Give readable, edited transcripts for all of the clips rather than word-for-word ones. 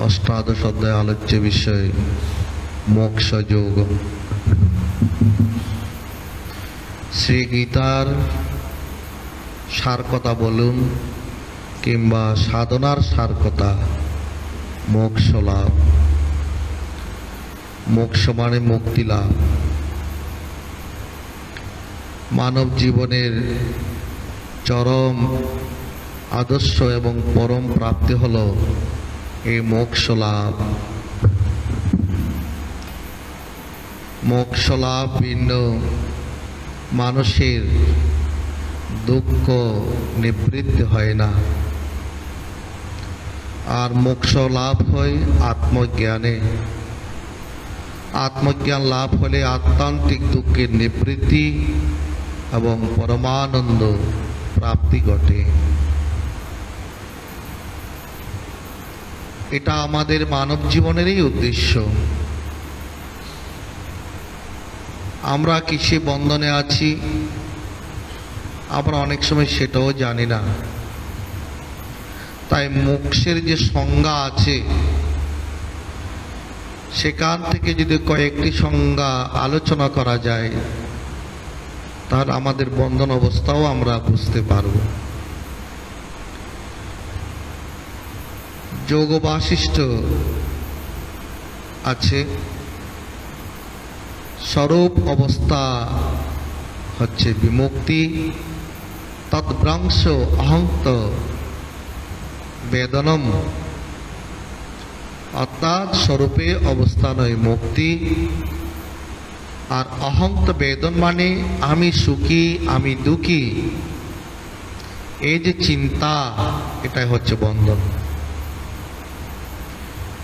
অষ্টাদশ অধ্যায় আলোচ্য বিষয় মোক্ষ যোগ। শ্রী গীতার সার কথা বলুন কিংবা সাধনার সার কথা, মোক্ষ লাভ। মোক্ষ মানে মুক্তি লাভ। মানব জীবনের চরম আদর্শ এবং পরম প্রাপ্তি হল এই মোক্ষ লাভ। মোক্ষ লাভ ভিন্ন মানুষের দুঃখ নিবৃত্তি হয় না, আর মোক্ষ লাভ হয় আত্মজ্ঞানে। আত্মজ্ঞান লাভ হলে আত্মান্তিক দুঃখের নিবৃত্তি এবং পরমানন্দ প্রাপ্তি ঘটে। এটা আমাদের মানব জীবনেরই উদ্দেশ্য। আমরা কিসে বন্ধনে আছি আমরা অনেক সময় সেটাও জানি না। তাই মোক্ষের যে সংজ্ঞা আছে সেখান থেকে যদি কয়েকটি সংজ্ঞা আলোচনা করা যায় তাহলে আমাদের বন্ধন অবস্থাও আমরা বুঝতে পারব। যোগ বাশিষ্ঠ আছে, স্বরূপ অবস্থা হচ্ছে বিমুক্তি, তদ্ভ্রংশ অহংত বেদনম, অর্থাৎ স্বরূপে অবস্থান হয় মুক্তি, আর অহংত বেদন মানে আমি সুখী আমি দুঃখী, এই যে চিন্তা এটাই হচ্ছে বন্ধন।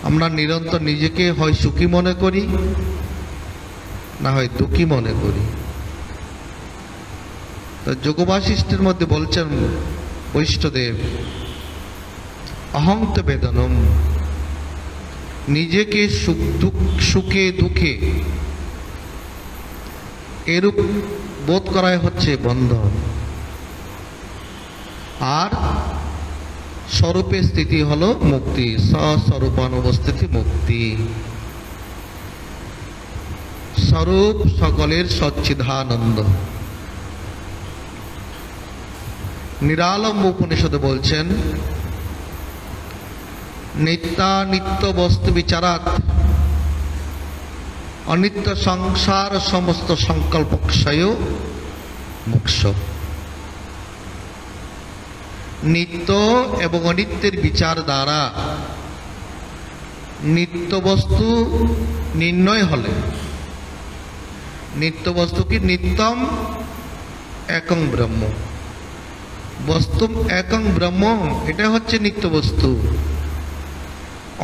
আমরা নিরন্তর নিজেকে হয় সুখী মনে করি না হয় দুঃখী মনে করি। তো যোগ বাশিষ্ঠের মধ্যে বলছেন বৈষ্ণদেব, অহংত বেদনম, নিজেকে সুখে দুঃখে এরূপ বোধ করাই হচ্ছে বন্ধন। আর স্বরূপে স্থিতি হলো মুক্তি, স্বস্বরূপানুপস্থিতি মুক্তি। স্বরূপ সকলের সচ্চিদানন্দ। নিরালম্ব উপনিষদে বলছেন, নিত্যানিত্য বস্তু বিচারাত অনিত্য সংসার সমস্ত সংকল্প ক্ষয় মোক্ষ। নিত্য এবং অনিত্যের বিচার দ্বারা নিত্য বস্তু নির্ণয় হলে, নিত্য বস্তু কি নিত্যম একং ব্রহ্ম, বস্তুম একং ব্রহ্ম, এটা হচ্ছে নিত্য বস্তু।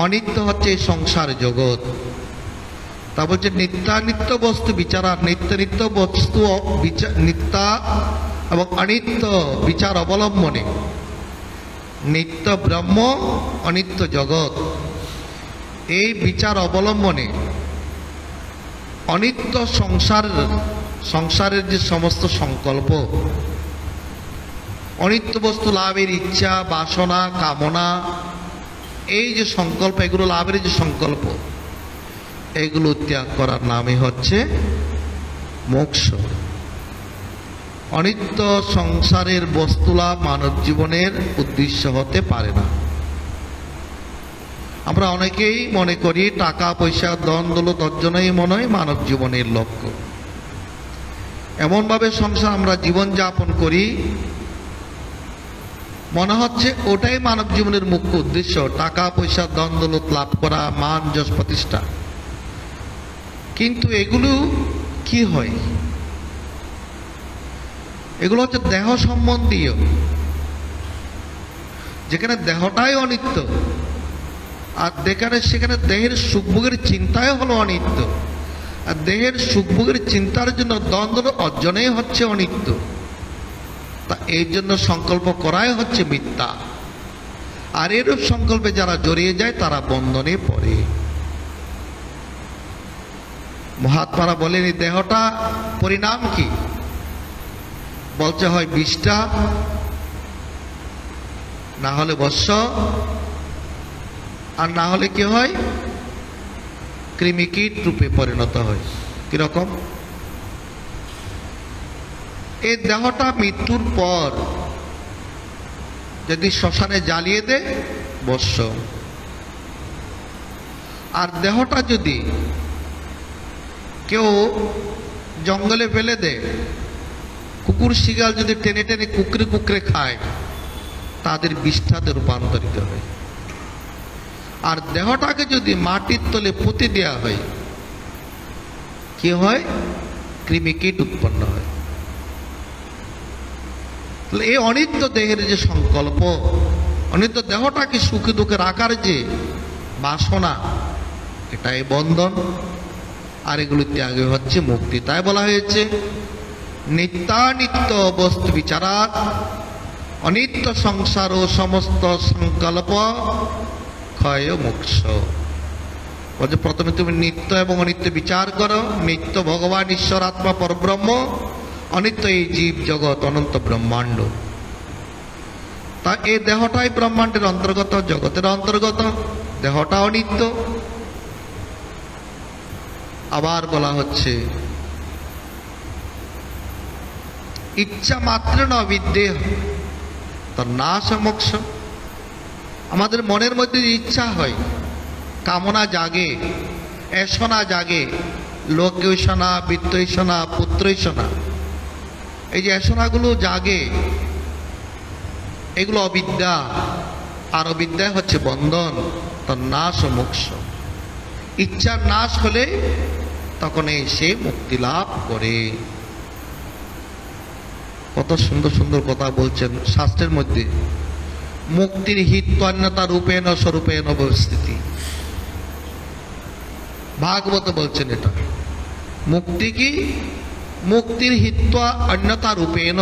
অনিত্য হচ্ছে সংসার জগৎ। তা বলছে নিত্যানিত্য বস্তু বিচার, নিত্য নিত্য বস্তু নিত্যা এবং অনিত্য বিচার অবলম্বনে নিত্য ব্রহ্ম অনিত্য জগৎ, এই বিচার অবলম্বনে অনিত্য সংসারের যে সমস্ত সংকল্প, অনিত্য বস্তু লাভের ইচ্ছা বাসনা কামনা, এই যে সংকল্প, এগুলো লাভের যে সংকল্প, এগুলো ত্যাগ করার নামই হচ্ছে মোক্ষ। অনিত্য সংসারের বস্তু লাভ মানব জীবনের উদ্দেশ্য হতে পারে না। আমরা অনেকেই মনে করি টাকা পয়সা ধন দৌলত অর্জনই মনে হয় মানব জীবনের লক্ষ্য। এমনভাবে সংসার আমরা জীবন যাপন করি মনে হচ্ছে ওটাই মানব জীবনের মুখ্য উদ্দেশ্য, টাকা পয়সা ধন দৌলত লাভ করা, মান যশ প্রতিষ্ঠা। কিন্তু এগুলো কি হয়? এগুলো হচ্ছে দেহ সম্বন্ধীয়, যেখানে দেহটাই অনিত্য, আর সেখানে দেহের সুখভোগের চিন্তাই হলো অনিত্য, আর দেহের সুখভোগের চিন্তার জন্য দ্বন্দ্ব অর্জনেই হচ্ছে অনিত্য। তা এই জন্য সংকল্প করাই হচ্ছে মিথ্যা। আর এরূপ সংকল্পে যারা জড়িয়ে যায় তারা বন্ধনে পড়ে। মহাত্মারা বলেন এই দেহটা পরিণাম কি? বলছে হয় বিষ্ঠা, না হলে বৎস, আর না হলে কি হয়, কৃমিকীট রূপে পরিণত হয়। কিরকম? এই দেহটা মৃত্যুর পর যদি শ্মশানে জ্বালিয়ে দেয় বর্ষ, আর দেহটা যদি কেউ জঙ্গলে ফেলে দেয়, কুকুর শিগাল যদি টেনে টেনে কুকরে কুকরে খায়, তাদের বিষ্ঠাতে রূপান্তরিত হয়। আর দেহটাকে যদি মাটির তলে পুঁতে দেওয়া হয়, কি হয়? কৃমিকীট উৎপন্ন হয়। এই অনিত্য দেহের যে সংকল্প, অনিত্য দেহটাকে সুখে দুঃখে রাখার যে বাসনা, এটাই বন্ধন। আর এগুলো ত্যাগে হচ্ছে মুক্তি। তাই বলা হয়েছে নিত্যানিত্য বস্তু বিচারাৎ অনিত্য সংসার ও সমস্ত সংকল্প ক্ষয় মোক্ষ। বলছে প্রথমে তুমি নিত্য এবং অনিত্য বিচার করো। নিত্য ভগবান ঈশ্বর আত্মা পরব্রহ্ম, অনিত্য এই জীব জগৎ অনন্ত ব্রহ্মাণ্ড। তা এই দেহটাই ব্রহ্মাণ্ডের অন্তর্গত, জগতের অন্তর্গত, দেহটা অনিত্য। আবার বলা হচ্ছে ইচ্ছা মাত্র ন বিদ্যেহ তার নাশ মোক্ষ। আমাদের মনের মধ্যে ইচ্ছা হয়, কামনা জাগে, এসনা জাগে, লোকৈষণা, বিত্তৈষণা, পুত্রৈষণা, এই যে এসনাগুলো জাগে, এগুলো অবিদ্যা। আর অবিদ্যায় হচ্ছে বন্ধন, তার নাশ ও মোক্ষ। ইচ্ছার নাশ হলে তখন সে মুক্তি লাভ করে। কত সুন্দর সুন্দর কথা বলছেন শাস্ত্রের মধ্যে। মুক্তির হিত্বান্যতা রূপেণ স্বরূপেণ অবস্থিতি, ভাগবত বলছেন এটা। মুক্তি কি? মুক্তির হিত্বা অন্যতা রূপেণ,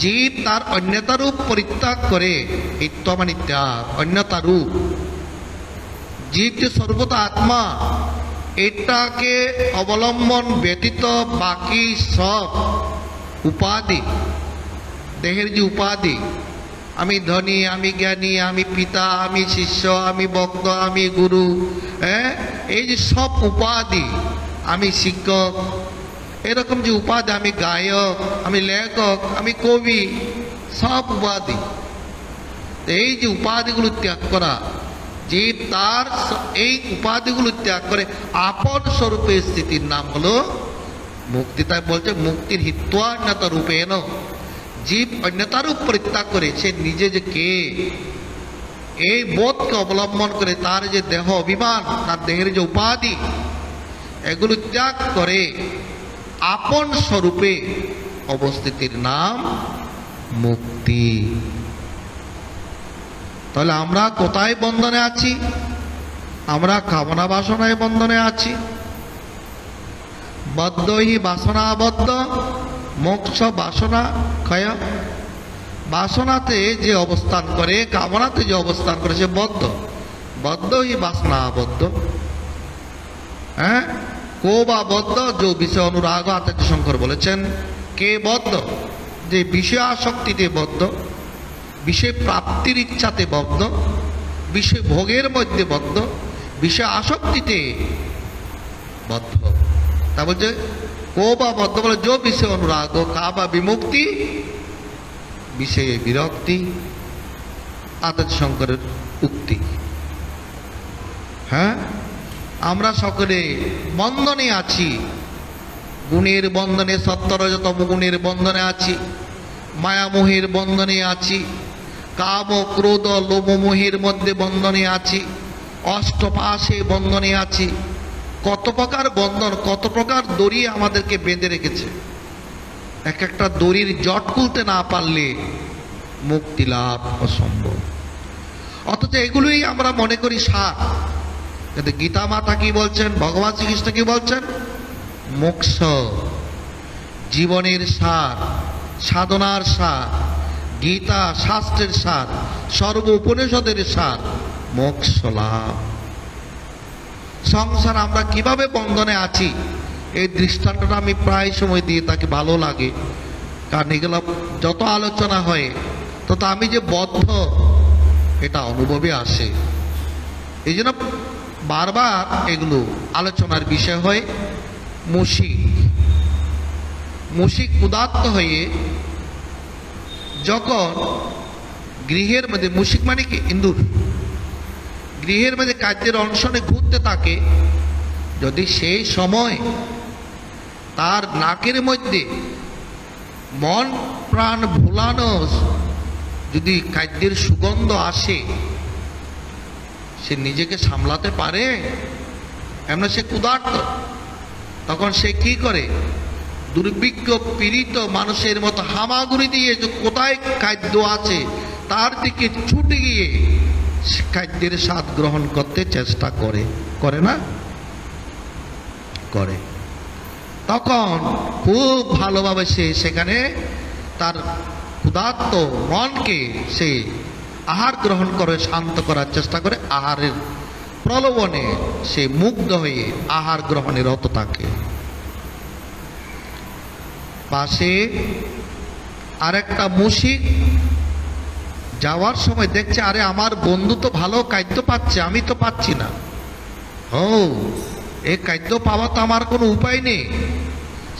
জীব তার অন্যতা রূপ পরিত্যাগ করে। হিত্বা মানে ত্যাগ, অন্যতা রূপ। জীব যে সর্বদা আত্মা, এটাকে অবলম্বন ব্যতীত বাকি সব উপাধি, দেহের যে উপাধি, আমি ধনী, আমি জ্ঞানী, আমি পিতা, আমি শিষ্য, আমি ভক্ত, আমি গুরু, এই যে সব উপাধি, আমি শিক্ষক, এরকম যে উপাধি, আমি গায়ক, আমি লেখক, আমি কবি, সব উপাধি, এই যে উপাধিগুলো ত্যাগ করা, জীব তার এই উপাধিগুলো ত্যাগ করে আপন স্বরূপের স্থিতির নাম হলো মুক্তি। তাই বলছে মুক্তির হিত্বান্যতা রূপেণ, জীব অন্যতারূপ পরিত্যাগ করে সে নিজে যে কে, এই বোধকে অবলম্বন করে তার যে দেহ অভিমান, তার দেহের যে উপাধি, এগুলো ত্যাগ করে আপন স্বরূপে অবস্থিতির নাম মুক্তি। তাহলে আমরা কোথায় বন্ধনে আছি? আমরা কামনা বাসনায় বন্ধনে আছি। বদ্ধ হি বাসনাবদ্ধ মোক্ষ বাসনা ক্ষয়। বাসনাতে যে অবস্থান করে, কামনাতে যে অবস্থান করে, সে বদ্ধ। বদ্ধ হি বাসনাবদ্ধ। কো বা বদ্ধ? যে বিষয় অনুরাগ, আচার্য শঙ্কর বলেছেন কে বদ্ধ? যে বিষয় আসক্তিতে বদ্ধ, বিষয় প্রাপ্তির ইচ্ছাতে বদ্ধ, বিষয় ভোগের মধ্যে বদ্ধ, বিষয় আসক্তিতে বদ্ধ। তা বলছে কো বা বদ্ধ বলে যে বিষয় অনুরাগ, কা বা বিমুক্তি, বিষয়ে বিরক্তি, আচার্য শঙ্করের উক্তি। আমরা সকলে বন্ধনে আছি, গুণের বন্ধনে, সত্তরজতম গুণের বন্ধনে আছি, মায়ামোহের বন্ধনে আছি, কাম ক্রোধ লোভমোহের মধ্যে বন্ধনে আছি, অষ্টপাশে বন্ধনে আছি। কত প্রকার বন্ধন, কত প্রকার দড়ি আমাদেরকে বেঁধে রেখেছে। এক একটা দড়ির জট খুলতে না পারলে মুক্তি লাভ অসম্ভব। অথচ এগুলোই আমরা মনে করি সার। কিন্তু গীতা মাতা কি বলছেন, ভগবান শ্রীকৃষ্ণ কি বলছেন? মোক্ষ, জীবনের সার, সাধনার সার, গীতা শাস্ত্রের সার, সর্ব উপনিষদের সার মোক্ষ লাভ। সংসার আমরা কিভাবে বন্ধনে আছি, এই দৃষ্টান্তটা আমি প্রায় সময় দিয়ে তাকে ভালো লাগে। কারণ এগুলো যত আলোচনা হয় তত আমি যে বদ্ধ এটা অনুভবে আসে। এই জন্য বারবার এগুলো আলোচনার বিষয় হয়। মুশিক ক্ষুধার্ত হয়ে যখন গৃহের মধ্যে, মুশিক মানে কি ইন্দুর, গৃহের মধ্যে কার্যের অনশনে ঘুরতে থাকে, যদি সেই সময় তার নাকের মধ্যে মন প্রাণ ভুলানো যদি খাদ্যের সুগন্ধ আসে, সে নিজেকে সামলাতে পারে? এমন সে ক্ষুধার্ত, তখন সে কি করে? দুর্ভিক্ষ পীড়িত মানুষের মতো হামাগুড়ি দিয়ে যে কোথায় খাদ্য আছে তার দিকে ছুটে গিয়ে খাদ্যের স্বাদ গ্রহণ করতে চেষ্টা করে, করে না? করে। তখন খুব ভালোভাবে সে সেখানে তার ক্ষুধার্ত মনকে সে আহার গ্রহণ করে শান্ত করার চেষ্টা করে। আহারের প্রলোভনে সে মুগ্ধ হয়ে আহার গ্রহণে রত থাকে। পাশে আরেকটা মুশিক যাওয়ার সময় দেখছে, আরে আমার বন্ধু তো ভালো খাদ্য পাচ্ছে, আমি তো পাচ্ছি না। এই খাদ্য পাওয়া তো আমার কোনো উপায় নেই,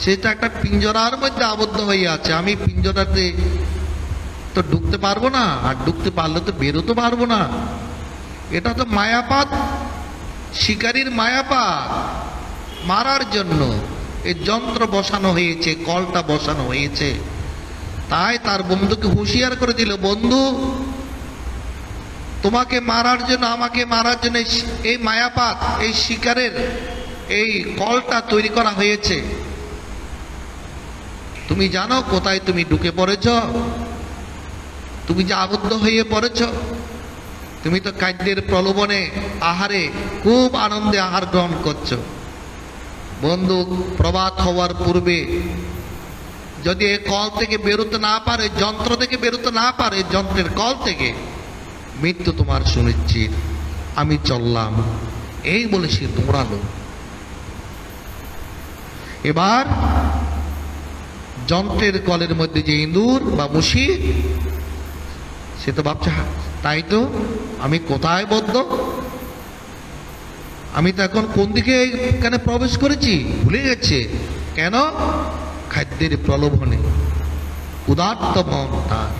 সেটা একটা পিঞ্জরার মধ্যে আবদ্ধ হয়ে আছে, আমি পিঞ্জরাতে তো ঢুকতে পারবো না, আর ঢুকতে পারলে তো বেরোতে পারবো না। এটা তো মায়াপাত, শিকারীর মায়াপাত। মারার জন্য এই যন্ত্র বসানো হয়েছে, কলটা বসানো হয়েছে। তাই তার বন্ধুকে হুঁশিয়ার করে দিল, বন্ধু তোমাকে মারার জন্য, আমাকে মারার জন্য এই মায়াপাত, এই শিকারের এই কলটা তৈরি করা হয়েছে। তুমি জানো কোথায় তুমি ঢুকে পড়েছ? তুমি যে আবদ্ধ হয়ে পড়েছ, তুমি তো খাদ্যের প্রলোভনে আহারে খুব আনন্দে আহার গ্রহণ করছো। বন্ধু প্রভাত হওয়ার পূর্বে যদি এই কল থেকে বেরোতে না পারে, যন্ত্র থেকে বেরোতে না পারে, যন্ত্রের কল থেকে, মৃত্যু তোমার সুনিশ্চিত, আমি চললাম। এই বলে সে দৌড়ালো। এবার যন্ত্রের কলের মধ্যে যে ইঁদুর বা মুশিক, সে তো ভাবছে, তাই তো আমি কোথায় বদ্ধ, আমি তো এখন কোন দিকে এখানে প্রবেশ করেছি ভুলে গেছে। কেন? খাদ্যের প্রলোভনে ক্ষুধার্ত মন তার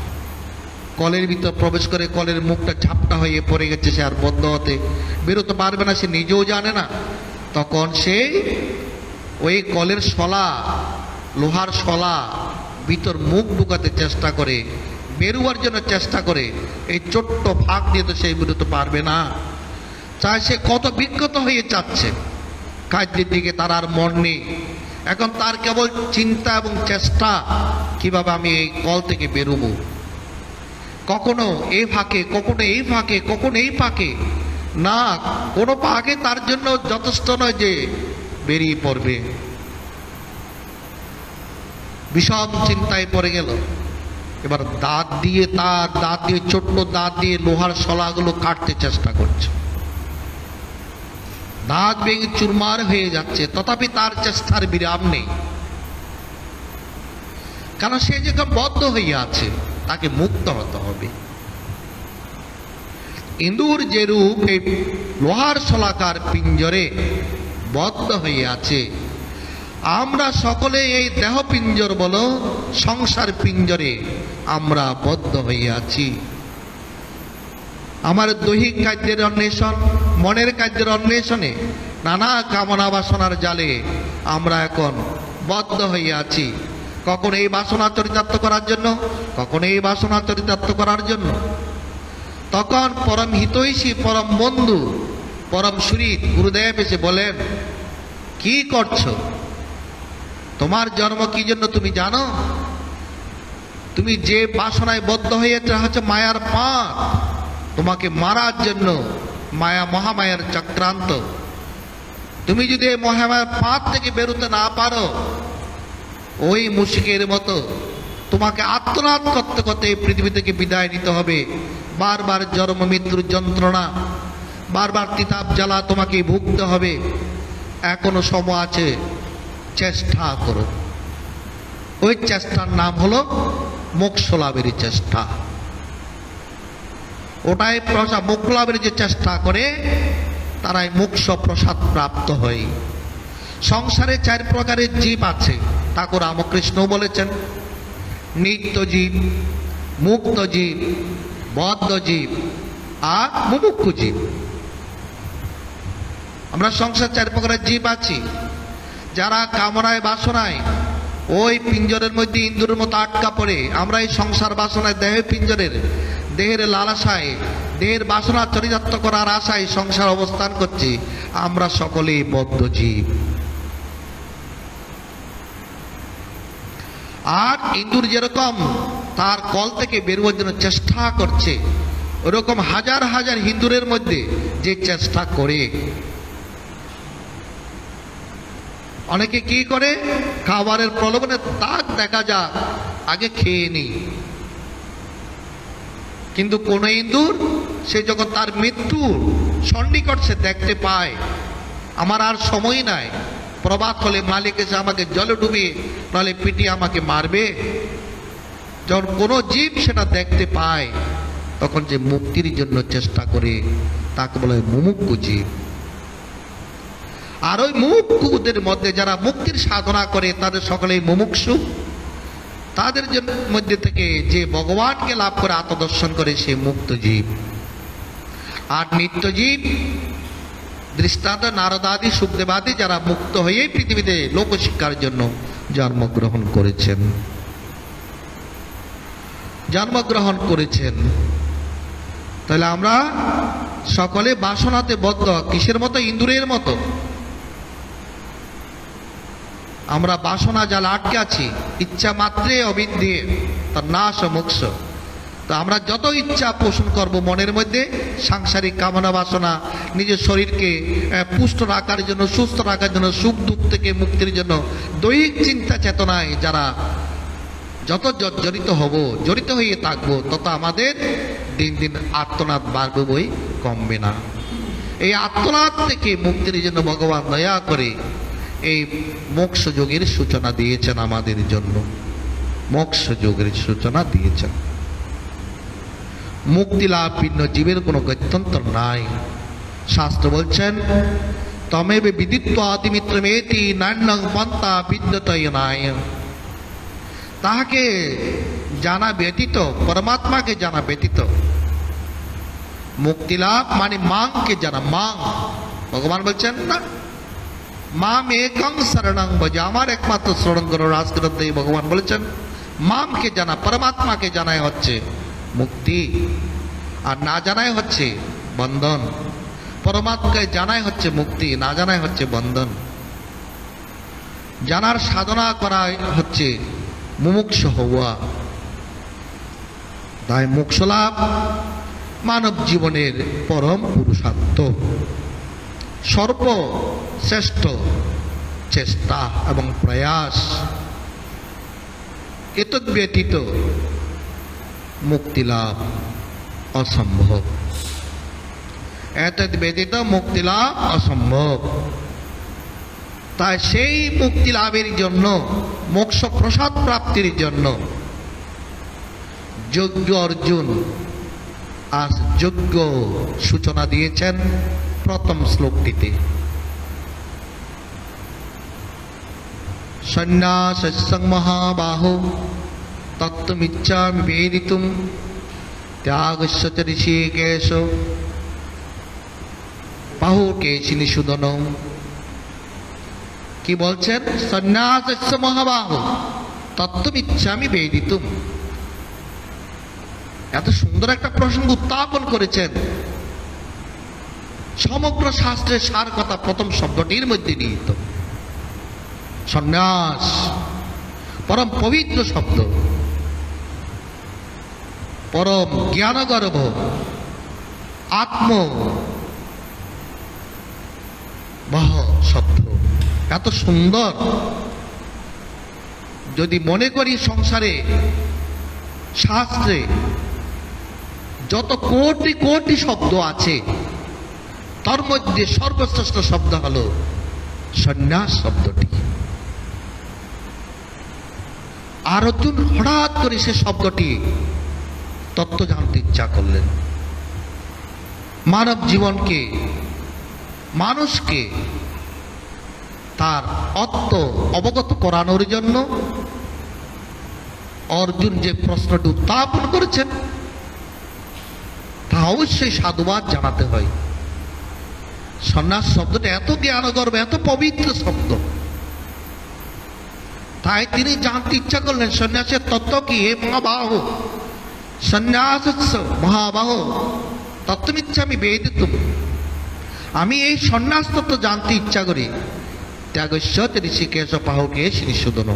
কলের ভিতর প্রবেশ করে কলের মুখটা ঝাপটা হয়ে পড়ে গেছে, সে আর বদ্ধ হতে বেরোতে পারবে না, সে নিজেও জানে না। তখন সে ওই কলের শলা, লোহার শলা ভিতর মুখ ঢুকাতে চেষ্টা করে, বেরোবার জন্য চেষ্টা করে। এই ছোট্ট ফাঁক দিয়ে তো সে বেরোতে পারবে না। চাই সে কত বিক্ষত হয়ে যাচ্ছে, খাদ্যের দিকে তার আর মন নেই। এখন তার কেবল চিন্তা এবং চেষ্টা, কিভাবে আমি এই কল থেকে বেরোবো। কখনো এই ফাঁকে, কখনো এই ফাঁকে, কখনো এই ফাঁকে, না কোনো ফাঁকে তার জন্য যথেষ্ট নয় যে বেরিয়ে পড়বে। বিষম চিন্তায় পড়ে গেল। এবার দাঁত দিয়ে, তার দাঁত দিয়ে, ছোট্ট দাঁত দিয়ে লোহার শলাগুলো কাটতে চেষ্টা করছে। দাঁত ভেঙে চুরমার হয়ে যাচ্ছে, তথাপি তার চেষ্টার বিরাম নেই। কারণ সে যখন বদ্ধ হয়ে আছে, তাকে মুক্ত হতে হবে। ইঁদুর যে রূপ এই লোহার শলাকার পিঞ্জরে বদ্ধ হয়ে আছে, আমরা সকলে এই দেহ পিঞ্জর বলো, সংসার পিঞ্জরে আমরা বদ্ধ হয়ে আছি। আমার দৈহিক কার্যের অন্বেষণ, মনের কার্যের অন্বেষণে, নানা কামনা বাসনার জালে আমরা এখন বদ্ধ হয়ে আছি। কখন এই বাসনা চরিতার্থ করার জন্য, কখন এই বাসনা চরিতার্থ করার জন্য। তখন পরম হিতৈষী, পরম বন্ধু, পরম সুরিত গুরুদেব এসে বলেন, কি করছো? তোমার জন্ম কি জন্য তুমি জানো? তুমি যে বাসনায় বদ্ধ হয়েছে হচ্ছে মায়ার পাপ। তোমাকে মারার জন্য মায়া, মহামায়ার চক্রান্ত। তুমি যদি এই মহামায়ার পাপ থেকে বেরোতে না পারো, ওই মুশিকের মতো তোমাকে আত্মনাদ করতে করতে এই পৃথিবী থেকে বিদায় নিতে হবে। বারবার জন্ম মৃত্যুর যন্ত্রণা, বারবার তিতাব জ্বালা তোমাকে ভুগতে হবে। এখনো সময় আছে, চেষ্টা করো। ওই চেষ্টার নাম হলো মোক্ষ লাভের চেষ্টা। ওটাই প্রসাদ, মোক্ষ লাভের যে চেষ্টা করে তারাই মোক্ষ প্রসাদ প্রাপ্ত হয়। সংসারে 4 প্রকারের জীব আছে, ঠাকুর রামকৃষ্ণ বলেছেন। নিত্য জীব, মুক্ত জীব, বদ্ধ জীব আর মুমুক্ষু জীব। আমরা সংসার 4 প্রকারের জীব আছি, যারা কামনায় বাসনায় ওই পিঞ্জরের মধ্যে ইন্দুরের মতো আটকা পড়ে আমরা এই সংসার বাসনায়, দেহের লালসায়, দেহের বাসনা চরিতার্থ করার আশায় সংসার অবস্থান করছি। আমরা সকলেই বদ্ধ জীব। আর ইন্দুর যেরকম তার কল থেকে বেরোবার জন্য চেষ্টা করছে, ওরকম হাজার হাজার হিন্দুরের মধ্যে যে চেষ্টা করে। অনেকে কি করে, খাবারের প্রলোভনে তাক দেখা যাক, আগে খেয়ে নি। কিন্তু কোন ইন্দুর সে যখন তার মৃত্যুর সন্নিকট সে দেখতে পায়, আমার আর সময় নাই, প্রভাত হলে মালিক এসে আমাকে জলে ডুবিয়ে নাহলে পিটিয়ে আমাকে মারবে, যখন কোনো জীব সেটা দেখতে পায় তখন যে মুক্তির জন্য চেষ্টা করে তাকে বলে মুমুক্ষু জীব। আর ওই মুমুক্ষুদের মধ্যে যারা মুক্তির সাধনা করে তাদের সকলেই মুমুক্ষু। তাদের মধ্যে থেকে যে ভগবানকে লাভ করে আত্মদর্শন করে সে মুক্ত জীব। আর নিত্য জীব দৃষ্টান্ত নারদাদি, সুখদেবাদি যারা মুক্ত হয়ে পৃথিবীতে লোকশিক্ষার জন্য জন্মগ্রহণ করেছেন। তাহলে আমরা সকলে বাসনাতে বদ্ধ। কিসের মতো? ইন্দুরের মতো। আমরা বাসনা জালে আটকে আছি, ইচ্ছা মাত্রে অবিদ্যে তার নাশ ও মোক্ষ। তো আমরা যত ইচ্ছা পোষণ করব মনের মধ্যে, সাংসারিক কামনা বাসনা, নিজের শরীরকে পুষ্ট রাখার জন্য, সুস্থ রাখার জন্য, সুখ দুঃখ থেকে মুক্তির জন্য দৈহিক চিন্তা চেতনায় যারা যত জড়িত হয়ে থাকবো, তত আমাদের দিন দিন আত্মনাদ বাড়বে, বই কমবে না। এই আত্মনাদ থেকে মুক্তির জন্য ভগবান দয়া করে এই মোক্ষ যোগের সূচনা দিয়েছেন আমাদের জন্য। মোক্ষ যোগের সূচনা দিয়েছেন। মুক্তি লাভ ভিন্ন জীবের কোনো গত্যন্তর নাই। শাস্ত্র বলছেন, তমেব বিদিত্ব আদিমিত্রমেতি নান্যং পন্থা বিদ্যতয় নাই। তাহাকে জানা ব্যতীত, পরমাত্মাকে জানা ব্যতীত মুক্তি লাভ মানে মাংকে জানা। মাং ভগবান বলছেন না, মাম একং শরণং ভজ, আমার একমাত্র শরণ করো। রাজগ্রন্থে ভগবান বলেছেন মামকে জানা, পরমাত্মাকে জানাই হচ্ছে মুক্তি, আর না জানাই হচ্ছে বন্ধন। পরমাত্মাকে জানাই হচ্ছে মুক্তি, না জানাই হচ্ছে বন্ধন। জানার সাধনা করা হচ্ছে মুমুক্ষ হওয়া। তাই মোক্ষ লাভ মানব জীবনের পরম পুরুষার্থ, সর্বশ্রেষ্ঠ চেষ্টা এবং প্রয়াস। এতদ ব্যতীত মুক্তি লাভ অসম্ভব। এতদ ব্যতীত মুক্তি লাভ অসম্ভব। তাই সেই মুক্তি লাভের জন্য, মোক্ষ প্রসাদ প্রাপ্তির জন্য যজ্ঞ অর্জুন আজ যজ্ঞ সূচনা দিয়েছেন প্রথম শ্লোকটিতে। সন্ন্যাসং মহাবাহো তত্ত্বমিচ্ছামি বেদিতুম ত্যাগস্য চ ঋষিকেশ বাহুকেশিনী সুদন। কি বলছেন? সন্ন্যাসস্য মহাবাহো তত্ত্বমিচ্ছামি বেদিতুম। এত সুন্দর একটা প্রসঙ্গ উত্থাপন করেছেন। সমগ্র শাস্ত্রের সার কথা প্রথম শব্দটির মধ্যে নিহিত। সন্ন্যাস পরম পবিত্র শব্দ, পরম জ্ঞানগর্ভ, আত্ম বহ শব্দ। এত সুন্দর। যদি মনে করি সংসারে শাস্ত্রে যত কোটি কোটি শব্দ আছে, তার মধ্যে সর্বশ্রেষ্ঠ শব্দ হলো সন্ন্যাস শব্দটি। আর অর্জুন হঠাৎ করে সে শব্দটি তত্ত্ব জানতে ইচ্ছা করলেন। মানব জীবনকে, মানুষকে তার অর্থ অবগত করানোর জন্য অর্জুন যে প্রশ্নটি উত্থাপন করেছেন তা অবশ্যই সাধুবাদ জানাতে হয়। সন্ন্যাস শব্দটা এত জ্ঞানগর্ভ, এত পবিত্র শব্দ, তাই তিনি জানতে ইচ্ছা করলেন সন্ন্যাসের তত্ত্ব কি। হে মহাবাহ, সন্ন্যাস মহাবাহ তত্ত্বমিচ্ছামি বেদিতুম। আমি এই সন্ন্যাস তত্ত্ব জানতে ইচ্ছা করি। ত্যাগস্য ঋষিকেশ পাহকেশ নিঃশোধন,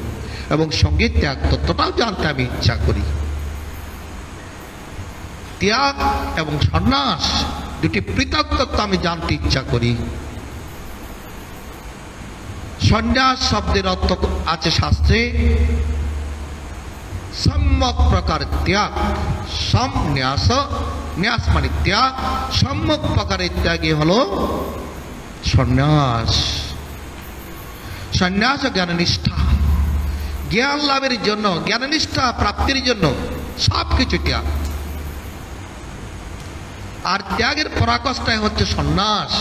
এবং সঙ্গে ত্যাগ তত্ত্বটাও জানতে আমি ইচ্ছা করি। ত্যাগ এবং সন্ন্যাস দুটি পৃথক তত্ত্ব আমি জানতে ইচ্ছা করি। সন্ন্যাস শব্দের অর্থ আছে শাস্ত্রে সম্যক প্রকার ত্যাগ। সম্ন্যাস, ন্যাস মানে ত্যাগ, সম্যক প্রকারের ত্যাগই হলো সন্ন্যাস। সন্ন্যাস জ্ঞাননিষ্ঠা, জ্ঞান লাভের জন্য, জ্ঞাননিষ্ঠা প্রাপ্তির জন্য সবকিছু ত্যাগ। আর ত্যাগের পরাকাষ্ঠায় হচ্ছে সন্ন্যাস।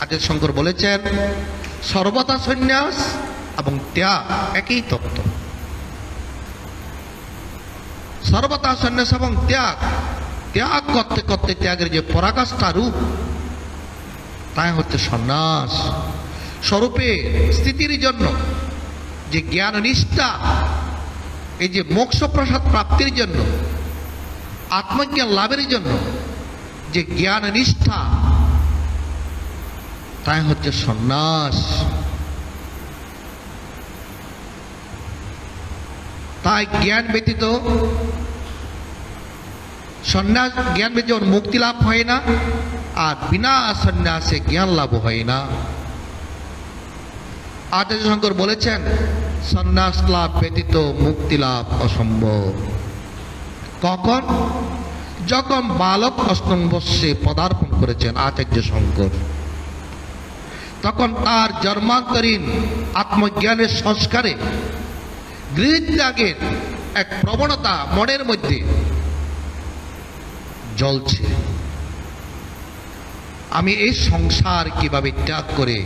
আচার্য শঙ্কর বলেছেন সর্বদা সন্ন্যাস এবং ত্যাগ একই তত্ত্ব। সর্বদা সন্ন্যাস এবং ত্যাগ, ত্যাগ করতে করতে ত্যাগের যে পরাকাষ্ঠা রূপ তাই হচ্ছে সন্ন্যাস। স্বরূপে স্থিতির জন্য যে জ্ঞান নিষ্ঠা, এই যে মোক্ষ প্রসাদ প্রাপ্তির জন্য, আত্মজ্ঞান লাভের জন্য যে জ্ঞান নিষ্ঠা তাই হচ্ছে সন্ন্যাস। তাই জ্ঞান ব্যতীত সন্ন্যাস, জ্ঞান ব্যতীত মুক্তি লাভ হয় না, আর বিনা সন্ন্যাসে জ্ঞান লাভ হয় না। আচার্য শঙ্কর বলেছেন সন্ন্যাস লাভ ব্যতীত মুক্তি লাভ অসম্ভব। কখন? যখন বালক অষ্টম বর্ষে পদার্পণ করেছেন আচার্য শঙ্কর, তখন তার জন্মান্তরীণ আত্মজ্ঞানের সংস্কারে গৃহত্যাগের এক প্রবণতা মনের মধ্যে জ্বলছে। আমি এই সংসার কিভাবে ত্যাগ করে